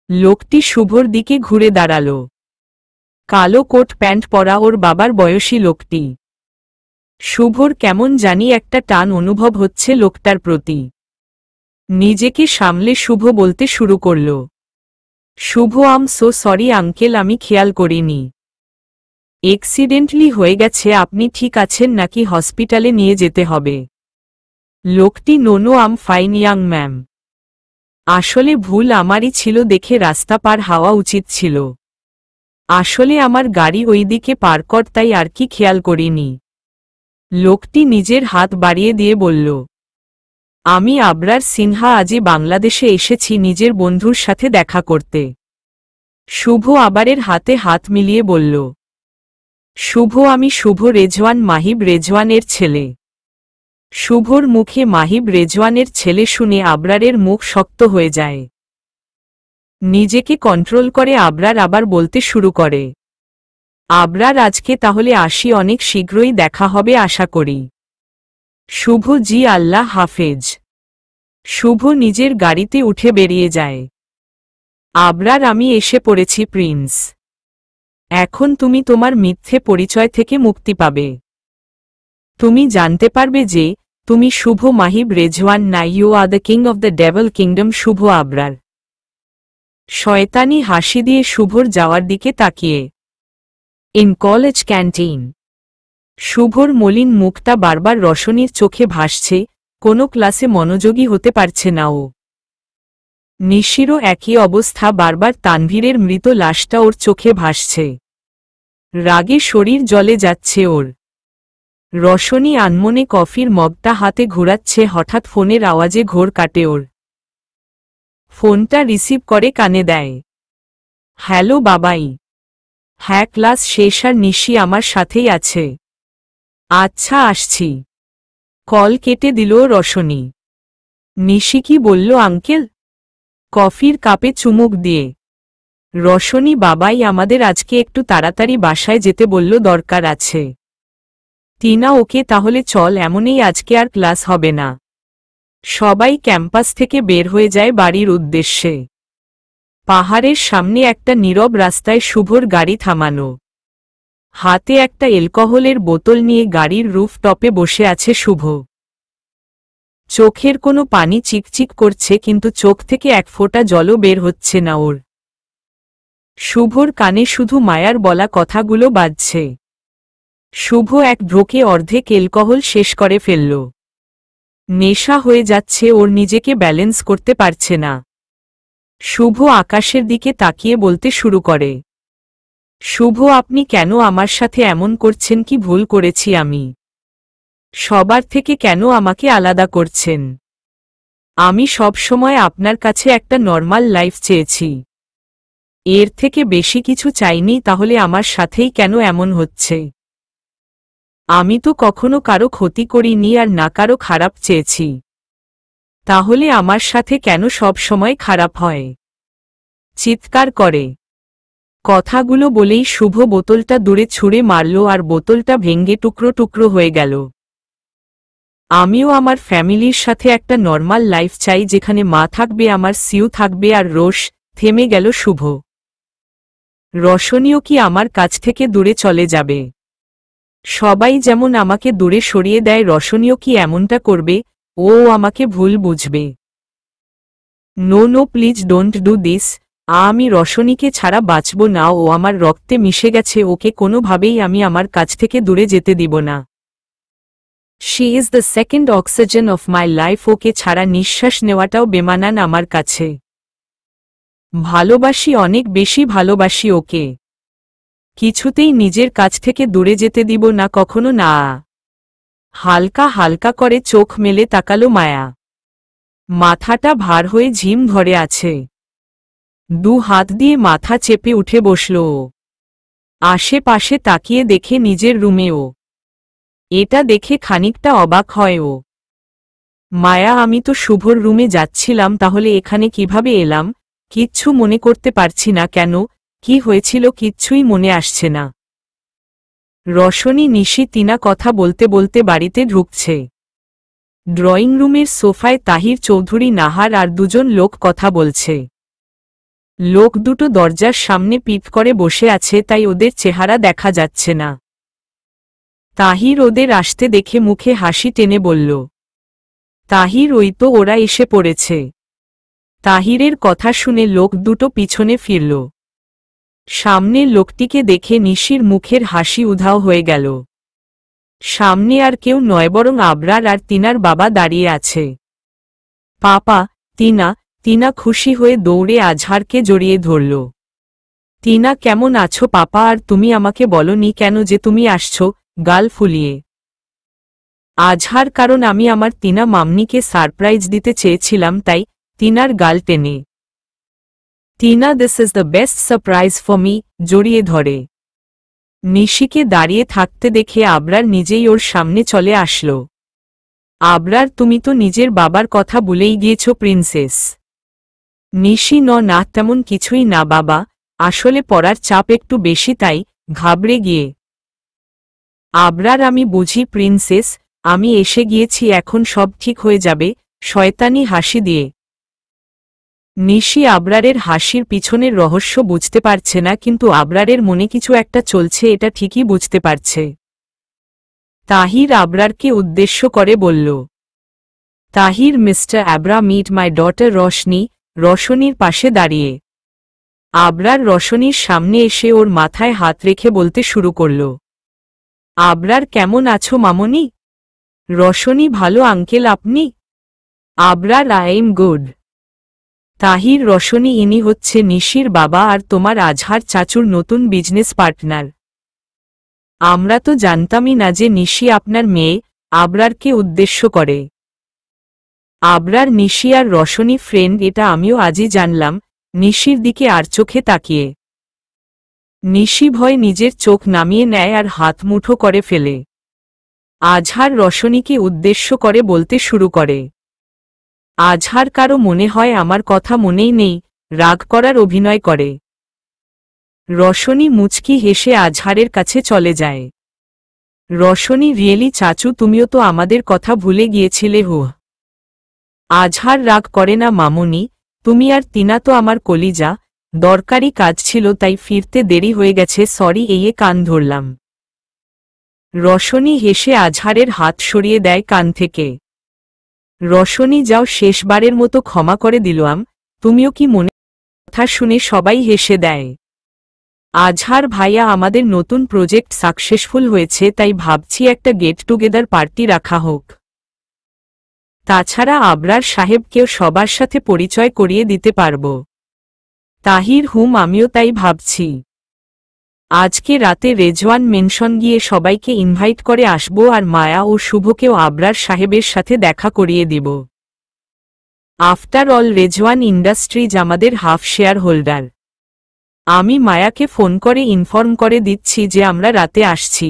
লোকটি শুভর দিকে ঘুরে দাঁড়াল। কালো কোট প্যান্ট পরা ওর বাবার বয়সী লোকটি। শুভর কেমন জানি একটা টান অনুভব হচ্ছে লোকটার প্রতি। নিজেকে সামলে শুভ বলতে শুরু করল, শুভ, আম সো সরি আঙ্কেল, আমি খেয়াল করিনি। এক্সিডেন্টলি হয়ে গেছে, আপনি ঠিক আছেন নাকি হসপিটালে নিয়ে যেতে হবে? লোকটি, no no, I'm fine young ma'am. আসলে ভুল আমারই ছিল, দেখে রাস্তা পার হওয়া উচিত ছিল। আসলে আমার গাড়ি ওইদিকে পার্কড, তাই আর কি খেয়াল করিনি। লোকটি নিজের হাত বাড়িয়ে দিয়ে বলল, আমি আবরার সিনহা, আজই বাংলাদেশে এসেছি নিজের বন্ধুর সাথে দেখা করতে। শুভ আবারের হাতে হাত মিলিয়ে বলল, শুভ, আমি শুভ রেজওয়ান, মাহিব রেজওয়ানের ছেলে। শুভর মুখে মাহিব রেজওয়ানের ছেলে শুনে আবরারের মুখ শক্ত হয়ে যায়। নিজেকে কন্ট্রোল করে আবরার আবার বলতে শুরু করে, আবরার, আজকে তাহলে আসি, অনেক শীঘ্রই দেখা হবে আশা করি। শুভ, জি, আল্লাহ হাফেজ। শুভ নিজের গাড়িতে উঠে বেরিয়ে যায়। আবরার, আমি এসে পড়েছি প্রিন্স। এখন তুমি তোমার মিথ্যে পরিচয় থেকে মুক্তি পাবে। তুমি জানতে পারবে যে তুমি শুভ মাহিব রেজওয়ান না, you are the king of the devil kingdom. Shubho Abrar শয়তানি হাসি দিয়ে শুভর যাওয়ার দিকে তাকিয়ে। In college canteen. শুভর মলিন মুখটা বারবার রশনির চোখে ভাসছে, কোনো ক্লাসে মনোযোগী হতে পারছে না ও। নিশিরও একই অবস্থা, বারবার তানভীরের মৃত লাশটা ওর চোখে ভাসছে। রাগে শরীর জ্বলে যাচ্ছে ওর। রশনি আনমনে কফির মগটা হাতে ঘোরাচ্ছে, হঠাৎ ফোনের আওয়াজে ঘোর কাটে ওর। ফোনটা রিসিভ করে কানে দেয়। হ্যালো বাবাই। হ্যাঁ, ক্লাস শেষ আর নিশি আমার সাথেই আছে। আচ্ছা আসছি। কল কেটে দিল রশনি। নিশি কি বলল আঙ্কেল? কফির কাপে চুমুক দিয়ে। রশনি বাবাই আমাদের আজকে একটু তাড়াতাড়ি বাসায় যেতে বলল, দরকার আছে। টিনা ওকে তাহলে চল, এমনই আজকে আর ক্লাস হবে না। সবাই ক্যাম্পাস থেকে বের হয়ে যায় বাড়ির উদ্দেশ্যে। পাহাড়ের সামনে একটা নীরব রাস্তায় শুভর গাড়ি থামানো। হাতে একটা অ্যালকোহলের বোতল নিয়ে গাড়ির রুফটপে বসে আছে শুভ। চোখের কোনো পানি চিকচিক করছে, কিন্তু চোখ থেকে এক ফোঁটা জলও বের হচ্ছে না ওর। শুভর কানে শুধু মায়ার বলা কথাগুলো বাজছে। শুভ এক ঢোকে অর্ধেক অ্যালকোহল শেষ করে ফেলল। নেশা হয়ে যাচ্ছে ওর, নিজেকে ব্যালেন্স করতে পারছে না। শুভ আকাশের দিকে তাকিয়ে বলতে শুরু করে, শুভ আপনি কেন আমার সাথে এমন করছেন? কি ভুল করেছি আমি? সবার থেকে কেন আমাকে আলাদা করছেন? আমি সব সময় আপনার কাছে একটা নর্মাল লাইফ চেয়েছি, এর থেকে বেশি কিছু চাইনি, তাহলে আমার সাথেই কেন এমন হচ্ছে? আমি তো কখনো কারো ক্ষতি করিনি আর না কারো খারাপ চেয়েছি, তাহলে আমার সাথে কেন সব সময় খারাপ হয়? চিৎকার করে। কথাগুলো বলেই শুভ বোতলটা দূরে ছুঁড়ে মারল আর বোতলটা ভেঙে টুকরো টুকরো হয়ে গেল। আমিও আমার ফ্যামিলির সাথে একটা নর্মাল লাইফ চাই, যেখানে মা থাকবে, আমার সিউ থাকবে আর রোশ। থেমে গেল শুভ। রশনিও কি আমার কাছ থেকে দূরে চলে যাবে? সবাই যেমন আমাকে দূরে সরিয়ে দেয়, রশনিও কি এমনটা করবে? ও আমাকে ভুল বুঝবে। No no, please don't do this. আমি রশনিকে ছাড়া বাঁচব না, ও আমার রক্তে মিশে গেছে, ওকে কোনোভাবেই আমি আমার কাছ থেকে দূরে যেতে দিব না। She is the second oxygen of my life. ওকে ছাড়া নিঃশ্বাস নেওয়াটাও বেমানান আমার কাছে। ভালোবাসি, অনেক বেশি ভালোবাসি ওকে। কিছুতেই নিজের কাছ থেকে দূরে যেতে দিব না, কখনো না। হালকা হালকা করে চোখ মেলে তাকালো মায়া। মাথাটা ভার হয়ে ঝিম ধরে আছে। দু হাত দিয়ে মাথা চেপে উঠে বসল ও। আশেপাশে তাকিয়ে দেখে নিজের রুমে ও। এটা দেখে খানিকটা অবাক হয় ও। মায়া, আমি তো শুভর রুমে যাচ্ছিলাম, তাহলে এখানে কিভাবে এলাম? কিচ্ছু মনে করতে পারছি না। কেন, কি হয়েছিল কিচ্ছুই মনে আসছে না। রশনি নিশি তিনা কথা বলতে বলতে বাড়িতে ঢুকছে। ড্রয়িং রুমের সোফায় তাহির চৌধুরী নাহার আর দুজন লোক কথা বলছে। লোক দুটো দরজার সামনে পিঠ করে বসে আছে, তাই ওদের চেহারা দেখা যাচ্ছে না। তাহির ওদের আসতে দেখে মুখে হাসি টেনে বলল, তাহির, ওই তো ওরা এসে পড়েছে। তাহিরের কথা শুনে লোক দুটো পিছনে ফিরল। সামনের লোকটিকে দেখে নিশির মুখের হাসি উধাও হয়ে গেল। সামনে আর কেউ নয়, বরং আবরার আর তিনার বাবা দাঁড়িয়ে আছে। পাপা, তিনা। তিনা খুশি হয়ে দৌড়ে আজহারকে জড়িয়ে ধরল। তিনা, কেমন আছো পাপা? আর তুমি আমাকে বলনি কেন যে তুমি আসছো? গাল ফুলিয়ে। আজহার, কারণ আমি আমার তিনা মামনিকে সারপ্রাইজ দিতে চেয়েছিলাম, তাই। তিনার গাল টেনে। Tina, this is the best surprise for me. জড়িয়ে ধরে। নিশিকে দাঁড়িয়ে থাকতে দেখে আবরার নিজেই ওর সামনে চলে আসল। আবরার, তুমি তো নিজের বাবার কথা ভুলেই গিয়েছ প্রিন্সেস। নিশি, না তেমন কিছুই না বাবা, আসলে পড়ার চাপ একটু বেশি, তাই ঘাবড়ে গিয়ে। আবরার, আমি বুঝি প্রিন্সেস, আমি এসে গিয়েছি, এখন সব ঠিক হয়ে যাবে। শয়তানি হাসি দিয়ে। নিশি আবরারের হাসির পিছনের রহস্য বুঝতে পারছে না, কিন্তু আবরারের মনে কিছু একটা চলছে এটা ঠিকই বুঝতে পারছে। তাহির আবরারকে উদ্দেশ্য করে বলল, Tahir, mister Abra, meet my daughter Roshni. রশনির পাশে দাঁড়িয়ে আবরার রশনির সামনে এসে ওর মাথায় হাত রেখে বলতে শুরু করল, আবরার কেমন আছো মামনি? রশনি ভালো আঙ্কেল, আপনি? Abrar I am good. Tahir, Roshni ইনি হচ্ছে নিশির বাবা আর তোমার আজহার চাচুর নতুন বিজনেস পার্টনার। আমরা তো জানতামই না যে নিশি আপনার মেয়ে। আবরারকে উদ্দেশ্য করে, আবরার নিশি আর রশনি ফ্রেন্ড, এটা আমিও আজই জানলাম। নিশির দিকে আর চোখে তাকিয়ে নিশি ভয় নিজের চোখ নামিয়ে নেয় আর হাত মুঠো করে ফেলে। আজহার রশনিকে উদ্দেশ্য করে বলতে শুরু করে, আজহার কারো মনে হয় আমার কথা মনেই নেই, রাগ করার অভিনয় করে। রশনি মুচকি হেসে আজহারের কাছে চলে যায়। রশনি, রিয়েলি চাচু, তুমিও তো আমাদের কথা ভুলে গিয়েছিলে? হো। আজহার রাগ করে না মামুনি, তুমি আর তিনা তো আমার কলিজা। দরকারি কাজ ছিল তাই ফিরতে দেরি হয়ে গেছে, সরি, এই কান ধরলাম। রশনি হেসে আজহারের হাত সরিয়ে দেয় কান থেকে। রশনি, যাও, শেষবারের মতো ক্ষমা করে দিলাম। তুমিও কি মনে? কথা শুনে সবাই হেসে দেয়। আজহার ভাইয়া, আমাদের নতুন প্রজেক্ট সাকসেসফুল হয়েছে, তাই ভাবছি একটা গেট টুগেদার পার্টি রাখা হোক। তাছাড়া আবরার সাহেবকেও সবার সাথে পরিচয় করিয়ে দিতে পারব। তাহির, আমিও তাই ভাবছি। আজকে রাতে রেজওয়ান মেনশন গিয়ে সবাইকে ইনভাইট করে আসব আর মায়া ও শুভকেও আবরার সাহেবের সাথে দেখা করিয়ে দিব। আফটার অল রেজওয়ান ইন্ডাস্ট্রিজ আমাদের হাফ শেয়ার হোল্ডার। আমি মায়াকে ফোন করে ইনফর্ম করে দিচ্ছি যে আমরা রাতে আসছি।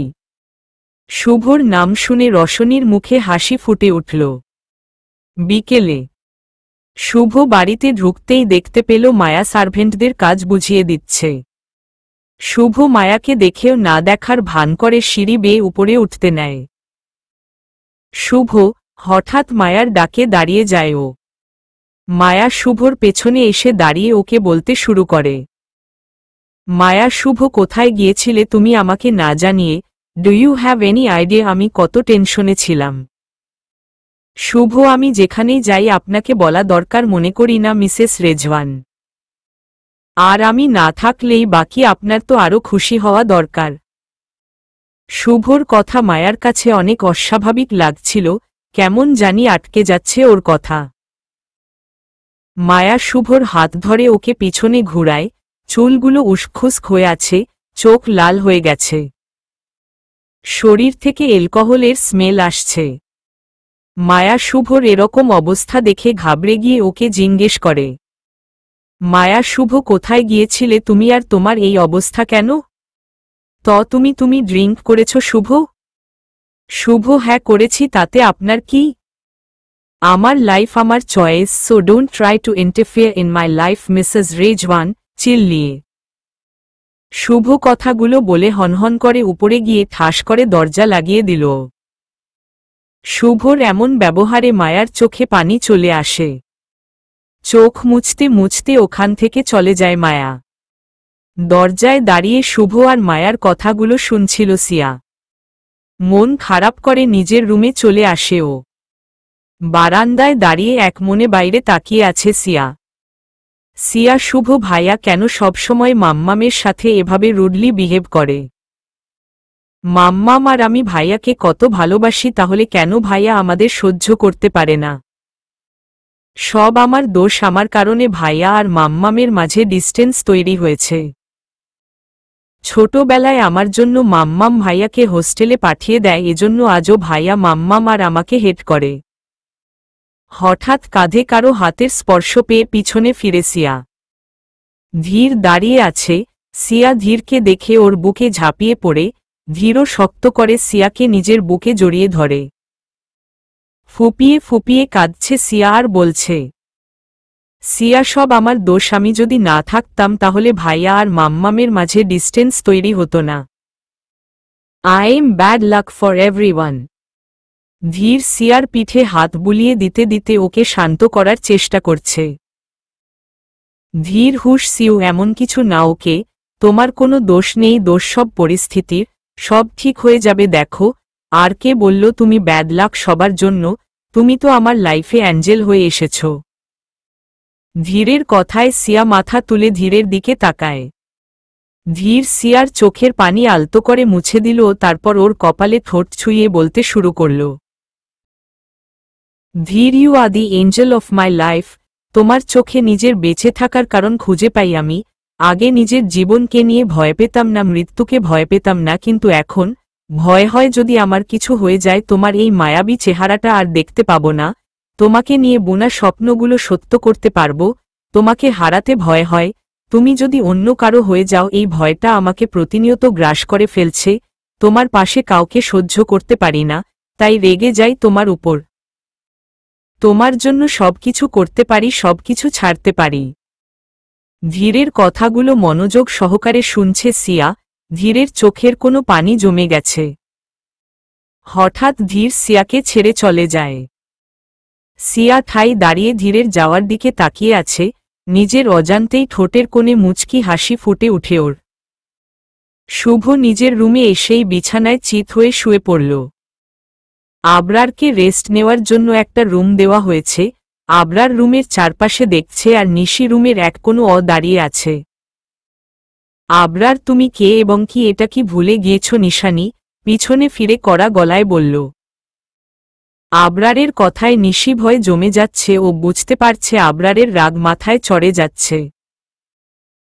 শুভর নাম শুনে রশনির মুখে হাসি ফুটে উঠল। বিকেলে শুভ বাড়িতে ঢুকতেই দেখতে পেল মায়া সার্ভেন্টদের কাজ বুঝিয়ে দিচ্ছে। শুভ মায়াকে দেখেও না দেখার ভান করে সিঁড়ি বেয়ে উপরে উঠতে নেয়। শুভ হঠাৎ মায়ার ডাকে দাঁড়িয়ে যায় ও। মায়া শুভর পেছনে এসে দাঁড়িয়ে ওকে বলতে শুরু করে, মায়া, শুভ কোথায় গিয়েছিলে তুমি আমাকে না জানিয়ে? Do you have any idea আমি কত টেনশনে ছিলাম? শুভ, আমি যেখানেই যাই আপনাকে বলা দরকার মনে করি না মিসেস রেজওয়ান। আর আমি না থাকলেই বাকি আপনার তো আরও খুশি হওয়া দরকার। শুভর কথা মায়ার কাছে অনেক অস্বাভাবিক লাগছিল, কেমন জানি আটকে যাচ্ছে ওর কথা। মায়া শুভর হাত ধরে ওকে পিছনে ঘুরায়, চুলগুলো উস্খুস্ক হয়ে আছে, চোখ লাল হয়ে গেছে। শরীর থেকে অ্যালকোহলের স্মেল আসছে। মায়া শুভর এরকম অবস্থা দেখে ঘাবড়ে গিয়ে ওকে জিজ্ঞেস করে, মায়া, শুভ কোথায় গিয়েছিলে তুমি আর তোমার এই অবস্থা কেন? তুমি ড্রিঙ্ক করেছ শুভ? শুভ, হ্যাঁ করেছি, তাতে আপনার কি? আমার লাইফ আমার choice, so don't try to interfere in my life Mrs Rezwan. চিল্লিয়ে শুভ কথাগুলো বলে হনহন করে উপরে গিয়ে ঠাস করে দরজা লাগিয়ে দিল। শুভর এমন ব্যবহারে মায়ার চোখে পানি চলে আসে। চোখ মুছতে মুছতে ওখান থেকে চলে যায় মায়া। দরজায় দাঁড়িয়ে শুভ আর মায়ার কথাগুলো শুনছিল সিয়া। মন খারাপ করে নিজের রুমে চলে আসে ও। বারান্দায় দাঁড়িয়ে একমনে বাইরে তাকিয়ে আছে সিয়া। সিয়া, শুভ ভাইয়া কেন সবসময় মাম্মামের সাথে এভাবে রুডলি বিহেভ করে? মাম্মাম আর আমি ভাইয়াকে কত ভালোবাসি, তাহলে কেন ভাইয়া আমাদের সহ্য করতে পারে না? সব আমার দোষ, আমার কারণে ভাইয়া আর মাম্মামের মাঝে ডিস্টেন্স তৈরি হয়েছে। ছোটবেলায় আমার জন্য মাম্মাম ভাইয়াকে হোস্টেলে পাঠিয়ে দেয়, এজন্য আজও ভাইয়া মাম্মাম আর আমাকে হেট করে। হঠাৎ কাঁধে কারো হাতের স্পর্শ পেয়ে পিছনে ফিরে সিয়া। ধীর দাঁড়িয়ে আছে। সিয়া ধীরকে দেখে ওর বুকে ঝাঁপিয়ে পড়ে ধীরও শক্ত করে সিয়াকে নিজের বুকে জড়িয়ে ধরে। ফুপিয়ে ফুপিয়ে কাঁদছে সিয়া আর বলছে, সিয়া, সব আমার দোষ, আমি যদি না থাকতাম তাহলে ভাইয়া আর মাম্মামের মাঝে ডিস্টেন্স তৈরি হতো না। I am bad luck for everyone. ধীর সিয়ার পিঠে হাত বুলিয়ে দিতে দিতে ওকে শান্ত করার চেষ্টা করছে। ধীর, হুশ সিউ, এমন কিছু না, ওকে তোমার কোনো দোষ নেই, দোষ সব পরিস্থিতির, সব ঠিক হয়ে যাবে। দেখো, আর কে বলল তুমি ব্যাড লাক সবার জন্য? তুমি তো আমার লাইফে অ্যাঞ্জেল হয়ে এসেছ। ধীরের কথায় সিয়া মাথা তুলে ধীরের দিকে তাকায়। ধীর সিয়ার চোখের পানি আলতো করে মুছে দিল ও তারপর ওর কপালে ঠোঁট ছুঁয়ে বলতে শুরু করল, Dhir, you are the angel of my life. তোমার চোখে নিজের বেঁচে থাকার কারণ খুঁজে পাই আমি। আগে নিজের জীবনকে নিয়ে ভয় পেতাম না, মৃত্যুকে ভয় পেতাম না, কিন্তু এখন ভয় হয় যদি আমার কিছু হয়ে যায় তোমার এই মায়াবী চেহারাটা আর দেখতে পাবো না, তোমাকে নিয়ে বোনা স্বপ্নগুলো সত্য করতে পারবো। তোমাকে হারাতে ভয় হয়, তুমি যদি অন্য কারো হয়ে যাও এই ভয়টা আমাকে প্রতিনিয়ত গ্রাস করে ফেলছে। তোমার পাশে কাউকে সহ্য করতে পারি না, তাই রেগে যাই তোমার উপর। তোমার জন্য সবকিছু করতে পারি, সবকিছু ছাড়তে পারি। ধীরের কথাগুলো মনোযোগ সহকারে শুনছে সিয়া। ধীরের চোখের কোনো পানি জমে গেছে। হঠাৎ ধীর সিয়াকে ছেড়ে চলে যায়। সিয়া ঠাই দাঁড়িয়ে ধীরের যাওয়ার দিকে তাকিয়ে আছে। নিজের অজান্তেই ঠোঁটের কোণে মুচকি হাসি ফুটে উঠে ওর। শুভ নিজের রুমে এসেই বিছানায় চিত হয়ে শুয়ে পড়ল। আবরারকে রেস্ট নেওয়ার জন্য একটা রুম দেওয়া হয়েছে। আবরার রুমের চারপাশে দেখছে আর নিশি রুমের এক কোণে দাঁড়িয়ে আছে। আবরার, তুমি কে এবং কি এটা কি ভুলে গিয়েছ নিশানি? পিছনে ফিরে কড়া গলায় বলল। আবরারের কথায় নিশি ভয়ে জমে যাচ্ছে। ও বুঝতে পারছে আবরারের রাগ মাথায় চড়ে যাচ্ছে।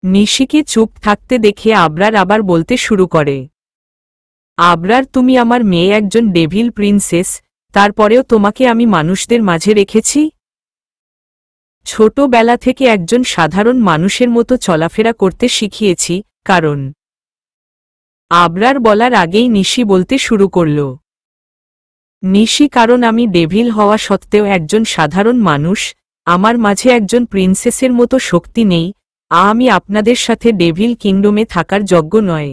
নিশিকে চুপ থাকতে দেখে আবরার আবার বলতে শুরু করে, আবরার, তুমি আমার মেয়ে, একজন ডেভিল প্রিন্সেস, তারপরেও তোমাকে আমি মানুষদের মাঝে রেখেছি। ছোটবেলা থেকে একজন সাধারণ মানুষের মতো চলাফেরা করতে শিখিয়েছি, কারণ। আবরার বলার আগেই নিশি বলতে শুরু করল, নিশি, কারণ আমি ডেভিল হওয়া সত্ত্বেও একজন সাধারণ মানুষ, আমার মাঝে একজন প্রিন্সেসের মতো শক্তি নেই। আমি আপনাদের সাথে ডেভিল কিংডমে থাকার যোগ্য নয়।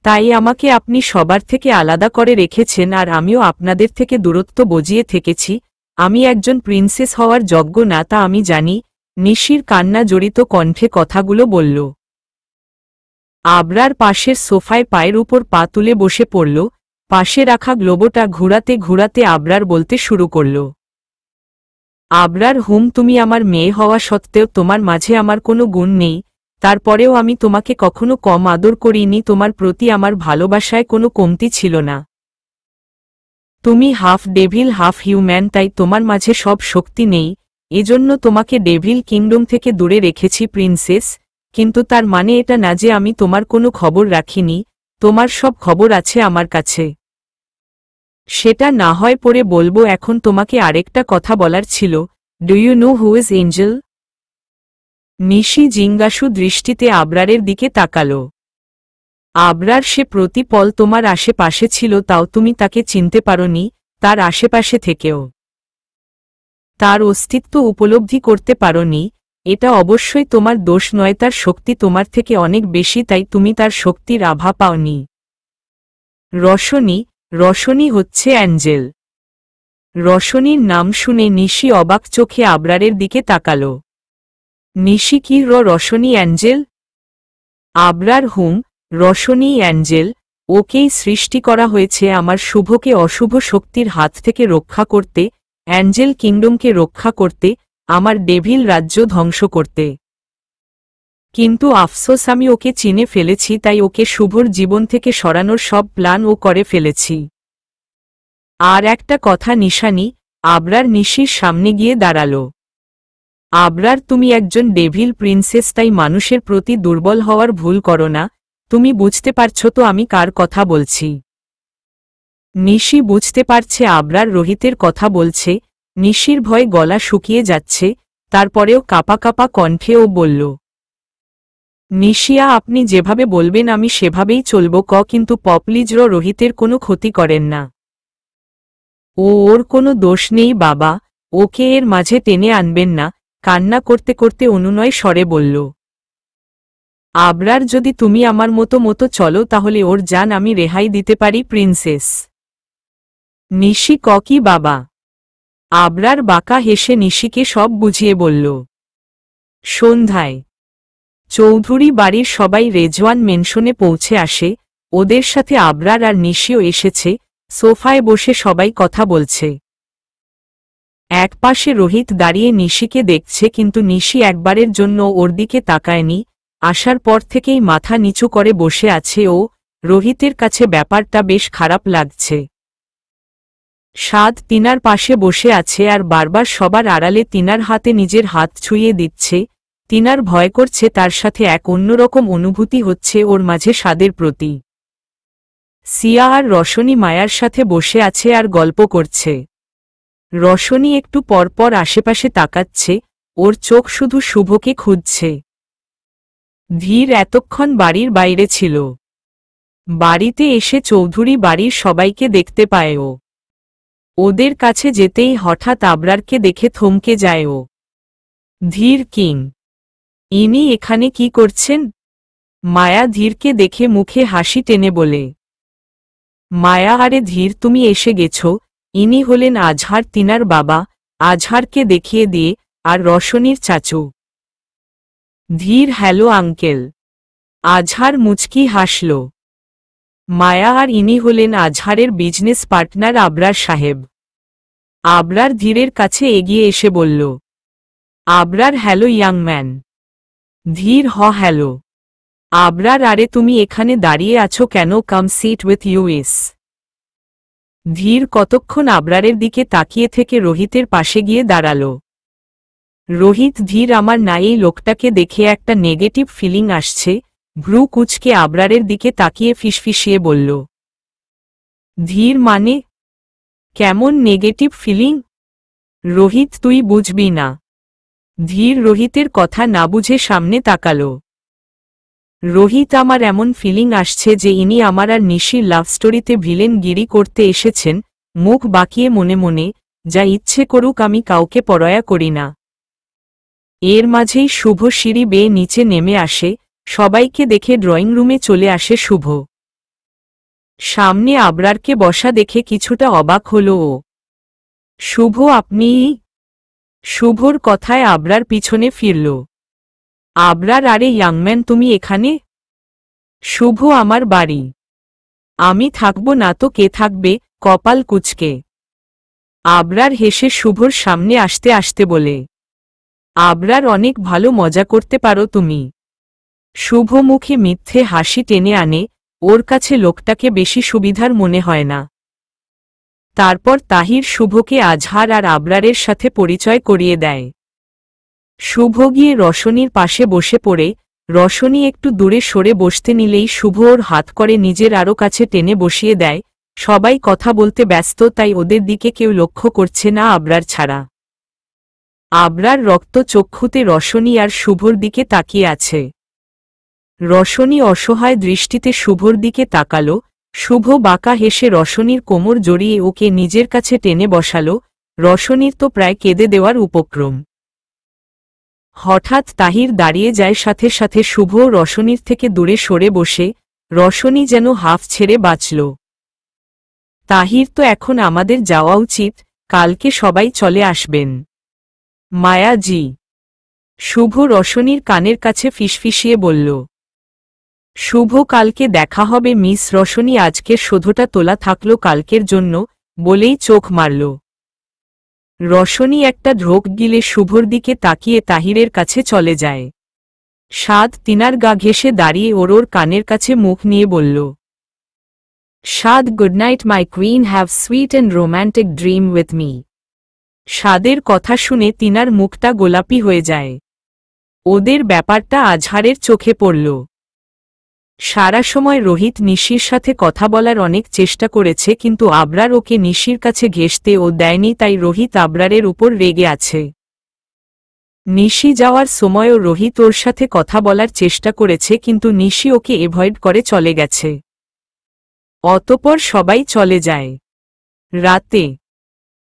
তাই আমাকে আপনি সবার থেকে আলাদা করে রেখেছেন আর আমিও আপনাদের থেকে দূরত্ব বজিয়ে থেকেছি। আমি একজন প্রিন্সেস হওয়ার যোগ্য না তা আমি জানি। নিশির কান্না জড়িত কণ্ঠে কথাগুলো বলল। আবরার পাশের সোফায় পায়ের উপর পা তুলে বসে পড়ল। পাশে রাখা গ্লোবটা ঘুরাতে ঘুরাতে আবরার বলতে শুরু করল, আবরার হুম, তুমি আমার মেয়ে হওয়া সত্ত্বেও তোমার মাঝে আমার কোনো গুণ নেই। তারপরেও আমি তোমাকে কখনো কম আদর করিনি। তোমার প্রতি আমার ভালোবাসায় কোনো কমতি ছিল না। তুমি হাফ ডেভিল হাফ হিউম্যান, তাই তোমার মাঝে সব শক্তি নেই। এজন্য তোমাকে ডেভিল কিংডম থেকে দূরে রেখেছি প্রিন্সেস। কিন্তু তার মানে এটা না যে আমি তোমার কোনো খবর রাখিনি। তোমার সব খবর আছে আমার কাছে। সেটা না হয় পরে বলবো, এখন তোমাকে আরেকটা কথা বলার ছিল। Do you know who is angel? Nishi জিজ্ঞাসু দৃষ্টিতে আবরারের দিকে তাকাল। আবরার, সে প্রতি পল তোমার আশেপাশে ছিল, তাও তুমি তাকে চিনতে পারোনি। তার আশেপাশে থেকেও তার অস্তিত্ব উপলব্ধি করতে পারোনি। এটা অবশ্যই তোমার দোষ নয়, তার শক্তি তোমার থেকে অনেক বেশি, তাই তুমি তার শক্তির আভা পাওনি। রশনি, রশনি হচ্ছে অ্যাঞ্জেল। রশনির নাম শুনে নিশি অবাক চোখে আবরারের দিকে তাকাল। নিশি, কি রশনি অ্যাঞ্জেল? আবরার, হুম, রশনি অ্যাঞ্জেল। ওকেই সৃষ্টি করা হয়েছে আমার শুভকে অশুভ শক্তির হাত থেকে রক্ষা করতে, অ্যাঞ্জেল কিংডমকে রক্ষা করতে, আমার ডেভিল রাজ্য ধ্বংস করতে। কিন্তু আফসোস, আমি ওকে চিনে ফেলেছি, তাই ওকে শুভর জীবন থেকে সরানোর সব প্ল্যান ও করে ফেলেছি। আর একটা কথা নিশানি। আবরার নিশির সামনে গিয়ে দাঁড়াল। আবরার, তুমি একজন ডেভিল প্রিন্সেস, তাই মানুষের প্রতি দুর্বল হওয়ার ভুল করো না। তুমি বুঝতে পারছো তো আমি কার কথা বলছি? নিশি বুঝতে পারছে আবরার রোহিতের কথা বলছে। নিশির ভয়ে গলা শুকিয়ে যাচ্ছে, তারপরেও কাঁপা কাঁপা কণ্ঠে ও বলল, নিশিয়া, আপনি যেভাবে বলবেন আমি সেভাবেই চলব, কিন্তু প্লিজ রোহিতের কোনো ক্ষতি করেন না। ওর কোনো দোষ নেই বাবা, ওকে এর মাঝে টেনে আনবেন না। কান্না করতে করতে অনুনয় স্বরে বলল আবরার, যদি তুমি আমার মতো চলো তাহলে ওর জান আমি রেহাই দিতে পারি প্রিন্সেস। নিশি, কি বাবা? আবরার বাঁকা হেসে নিশিকে সব বুঝিয়ে বলল। সন্ধ্যায় চৌধুরী বাড়ির সবাই রেজওয়ান মেনশনে পৌঁছে আসে। ওদের সাথে আবরার আর নিশিও এসেছে। সোফায় বসে সবাই কথা বলছে। একপাশে রোহিত দাঁড়িয়ে নিশিকে দেখছে কিন্তু নিশি একবারের জন্য ওর দিকে তাকায়নি, আসার পর থেকেই মাথা নিচু করে বসে আছে ও। রোহিতের কাছে ব্যাপারটা বেশ খারাপ লাগছে। সাদ তিনার পাশে বসে আছে আর বারবার সবার আড়ালে তিনার হাতে নিজের হাত ছুঁয়ে দিচ্ছে। তিনার ভয় করছে তার সাথে এক অন্যরকম অনুভূতি হচ্ছে ওর মাঝে সাদের প্রতি। সিয়া আর রশনি মায়ার সাথে বসে আছে আর গল্প করছে। রশনি একটু পরপর আশেপাশে তাকাচ্ছে, ওর চোখ শুধু শুভকে খুঁজছে। ধীর এতক্ষণ বাড়ির বাইরে ছিল। বাড়িতে এসে চৌধুরী বাড়ির সবাইকে দেখতে পায় ও। ওদের কাছে যেতেই হঠাৎ আবরারকে দেখে থমকে যায় ও। ধীর কিং, ইনি এখানে কি করছেন? মায়া ধীরকে দেখে মুখে হাসি টেনে বলে। মায়া, আরে ধীর তুমি এসে গেছ, ইনি হলেন আজহার তিনার বাবা। আজহারকে দেখিয়ে দিয়ে, আর রশনির চাচু। ধীর, হ্যালো আঙ্কেল। আজহার মুচকি হাসল। মায়া, আর ইনি হলেন আজহারের বিজনেস পার্টনার আবরার সাহেব। আবরার ধীরের কাছে এগিয়ে এসে বলল। Abrar, hello young man. ধীর, হ্যালো। আবরার, আরে তুমি এখানে দাঁড়িয়ে আছো কেন? কাম সিট উইথ ইউএস। ধীর কতক্ষণ আবরারের দিকে তাকিয়ে থেকে রোহিতের পাশে গিয়ে দাঁড়াল। রোহিত, ধীর আমার না এই লোকটাকে দেখে একটা নেগেটিভ ফিলিং আসছে। ভ্রু কুঁচকে আবরারের দিকে তাকিয়ে ফিসফিসিয়ে বলল। ধীর, মানে কেমন নেগেটিভ ফিলিং? রোহিত, তুই বুঝবি না। ধীর রোহিতের কথা না বুঝে সামনে তাকাল। রোহিত, আমার এমন ফিলিং আসছে যে ইনি আমার আর নিশির লাভ স্টোরিতে ভিলেন গিরি করতে এসেছেন। মুখ বাঁকিয়ে মনে মনে, যা ইচ্ছে করুক আমি কাউকে পরোয়া করি না। এর মাঝেই শুভ সিঁড়ি বেয়ে নিচে নেমে আসে। সবাইকে দেখে ড্রয়িং রুমে চলে আসে শুভ। সামনে আবরারকে বসা দেখে কিছুটা অবাক হল ও। শুভ, আপনি? শুভর কথায় আবরার পিছনে ফিরল। আবরার, আরে ইয়াংম্যান তুমি এখানে? শুভ, আমার বাড়ি। আমি থাকব না তো কে থাকবে? কপাল কুঁচকে আবরার হেসে শুভর সামনে আসতে আসতে বলে। আবরার, অনেক ভালো মজা করতে পারো তুমি। শুভ মুখে মিথ্যে হাসি টেনে আনে, ওর কাছে লোকটাকে বেশি সুবিধার মনে হয় না। তারপর তাহির শুভকে আজহার আর আবরারের সাথে পরিচয় করিয়ে দেয়। শুভ গিয়ে রশনির পাশে বসে পড়ে। রশনি একটু দূরে সরে বসতে নিলেই শুভ ওর হাত করে নিজের আরও কাছে টেনে বসিয়ে দেয়। সবাই কথা বলতে ব্যস্ত, তাই ওদের দিকে কেউ লক্ষ্য করছে না আবরার ছাড়া। আবরার রক্ত চক্ষুতে রশনি আর শুভর দিকে তাকিয়ে আছে। রশনি অসহায় দৃষ্টিতে শুভর দিকে তাকাল। শুভ বাঁকা হেসে রশনির কোমর জড়িয়ে ওকে নিজের কাছে টেনে বসাল। রশনির তো প্রায় কেঁদে দেওয়ার উপক্রম। হঠাৎ তাহির দাঁড়িয়ে যায়, সাথে সাথে শুভ রশনির থেকে দূরে সরে বসে। রশনি যেন হাফ ছেড়ে বাঁচল। তাহির, তো এখন আমাদের যাওয়া উচিত, কালকে সবাই চলে আসবেন। মায়া জি। শুভ রশনির কানের কাছে ফিসফিসিয়ে বলল। শুভ, কালকে দেখা হবে মিস রশনি। আজকের শোধটা তোলা থাকলো কালকের জন্য, বলেই চোখ মারল। রশনি একটা ঢোক গিলে শুভর দিকে তাকিয়ে তাহিরের কাছে চলে যায়। সাদ তিনার গা ঘেঁষে দাঁড়িয়ে ওর কানের কাছে মুখ নিয়ে বলল। Saad, good night my queen, have sweet and romantic dream with me. সাদের কথা শুনে তিনার মুখটা গোলাপি হয়ে যায়। ওদের ব্যাপারটা আজহারের চোখে পড়ল। সারা সময় রোহিত নিশির সাথে কথা বলার অনেক চেষ্টা করেছে, কিন্তু আবরার ওকে নিশির কাছে ঘেঁষতে ও দেয়নি, তাই রোহিত আবরারের উপর রেগে আছে। নিশি যাওয়ার সময়ও রোহিত ওর সাথে কথা বলার চেষ্টা করেছে, কিন্তু নিশি ওকে এভয়েড করে চলে গেছে। অতপর সবাই চলে যায়। রাতে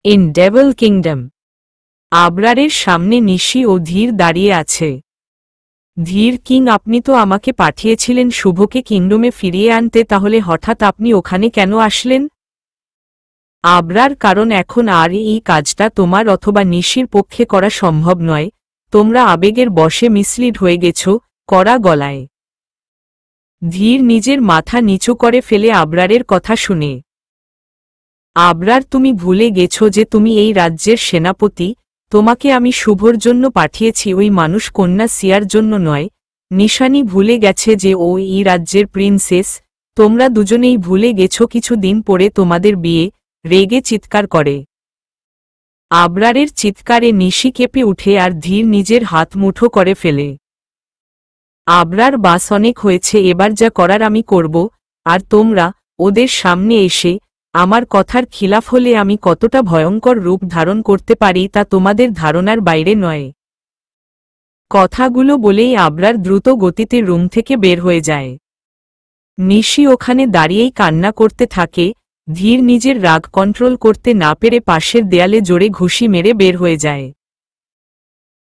ইন ডেভিল কিংডম আবরারের সামনে নিশি ও ধীর দাঁড়িয়ে আছে। ধীর কিং, আপনি তো আমাকে পাঠিয়েছিলেন শুভকে কিংডমে ফিরিয়ে আনতে, তাহলে হঠাৎ আপনি ওখানে কেন আসলেন? আবরার, কারণ এখন আর এই কাজটা তোমার অথবা নিশির পক্ষে করা সম্ভব নয়। তোমরা আবেগের বশে মিসলিড হয়ে গেছ। কড়া গলায় ধীর নিজের মাথা নিচু করে ফেলে আবরারের কথা শুনে আবরার তুমি ভুলে গেছো যে তুমি এই রাজ্যের সেনাপতি, তোমাকে আমি শুভর জন্য পাঠিয়েছি ওই মানুষ কন্যা সিয়ার জন্য নয়। নিশানি ভুলে গেছে যে ও এই রাজ্যের প্রিন্সেস, তোমরা দুজনেই ভুলে গেছো কিছু দিন পরে তোমাদের বিয়ে। রেগে চিৎকার করে। আবরারের চিৎকারে নিশি কেঁপে উঠে আর ধীর নিজের হাত মুঠো করে ফেলে। আবরার বাস অনেক হয়েছে, এবার যা করার আমি করব, আর তোমরা ওদের সামনে এসে আমার কথার খিলাফ হলে আমি কতটা ভয়ঙ্কর রূপ ধারণ করতে পারি তা তোমাদের ধারণার বাইরে নয়। কথাগুলো বলেই আবরার দ্রুত গতিতে রুম থেকে বের হয়ে যায়। নিশি ওখানে দাঁড়িয়েই কান্না করতে থাকে। ধীর নিজের রাগ কন্ট্রোল করতে না পেরে পাশের দেয়ালে জোরে ঘুষি মেরে বের হয়ে যায়।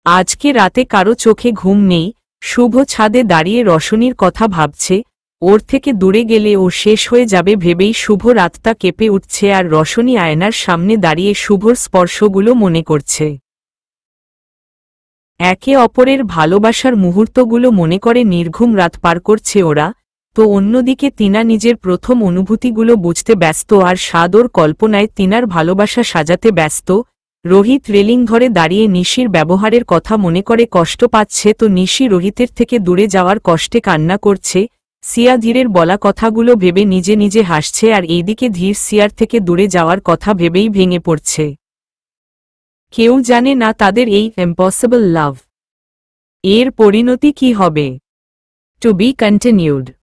আজকে রাতে কারো চোখে ঘুম নেই। শুভ ছাদে দাঁড়িয়ে রশনির কথা ভাবছে। ওর থেকে দূরে গেলে ও শেষ হয়ে যাবে ভেবেই শুভ রাতটা কেঁপে উঠছে, আর রশনি আয়নার সামনে দাঁড়িয়ে শুভর স্পর্শগুলো মনে করছে। একে অপরের ভালোবাসার মুহূর্তগুলো মনে করে নির্ঘুম রাত পার করছে ওরা। তো অন্যদিকে তিনা নিজের প্রথম অনুভূতিগুলো বুঝতে ব্যস্ত, আর সাদর কল্পনায় তিনার ভালোবাসা সাজাতে ব্যস্ত। রোহিত রেলিং ধরে দাঁড়িয়ে নিশির ব্যবহারের কথা মনে করে কষ্ট পাচ্ছে, তো নিশি রোহিতের থেকে দূরে যাওয়ার কষ্টে কান্না করছে। সিয়া ধীরের বলা কথাগুলো ভেবে নিজে নিজে হাসছে, আর এইদিকে ধীর সিয়ার থেকে দূরে যাওয়ার কথা ভেবেই ভেঙে পড়ছে। কেউ জানে না তাদের এই ইম্পসিবল লাভ এর পরিণতি কি হবে। To be continued.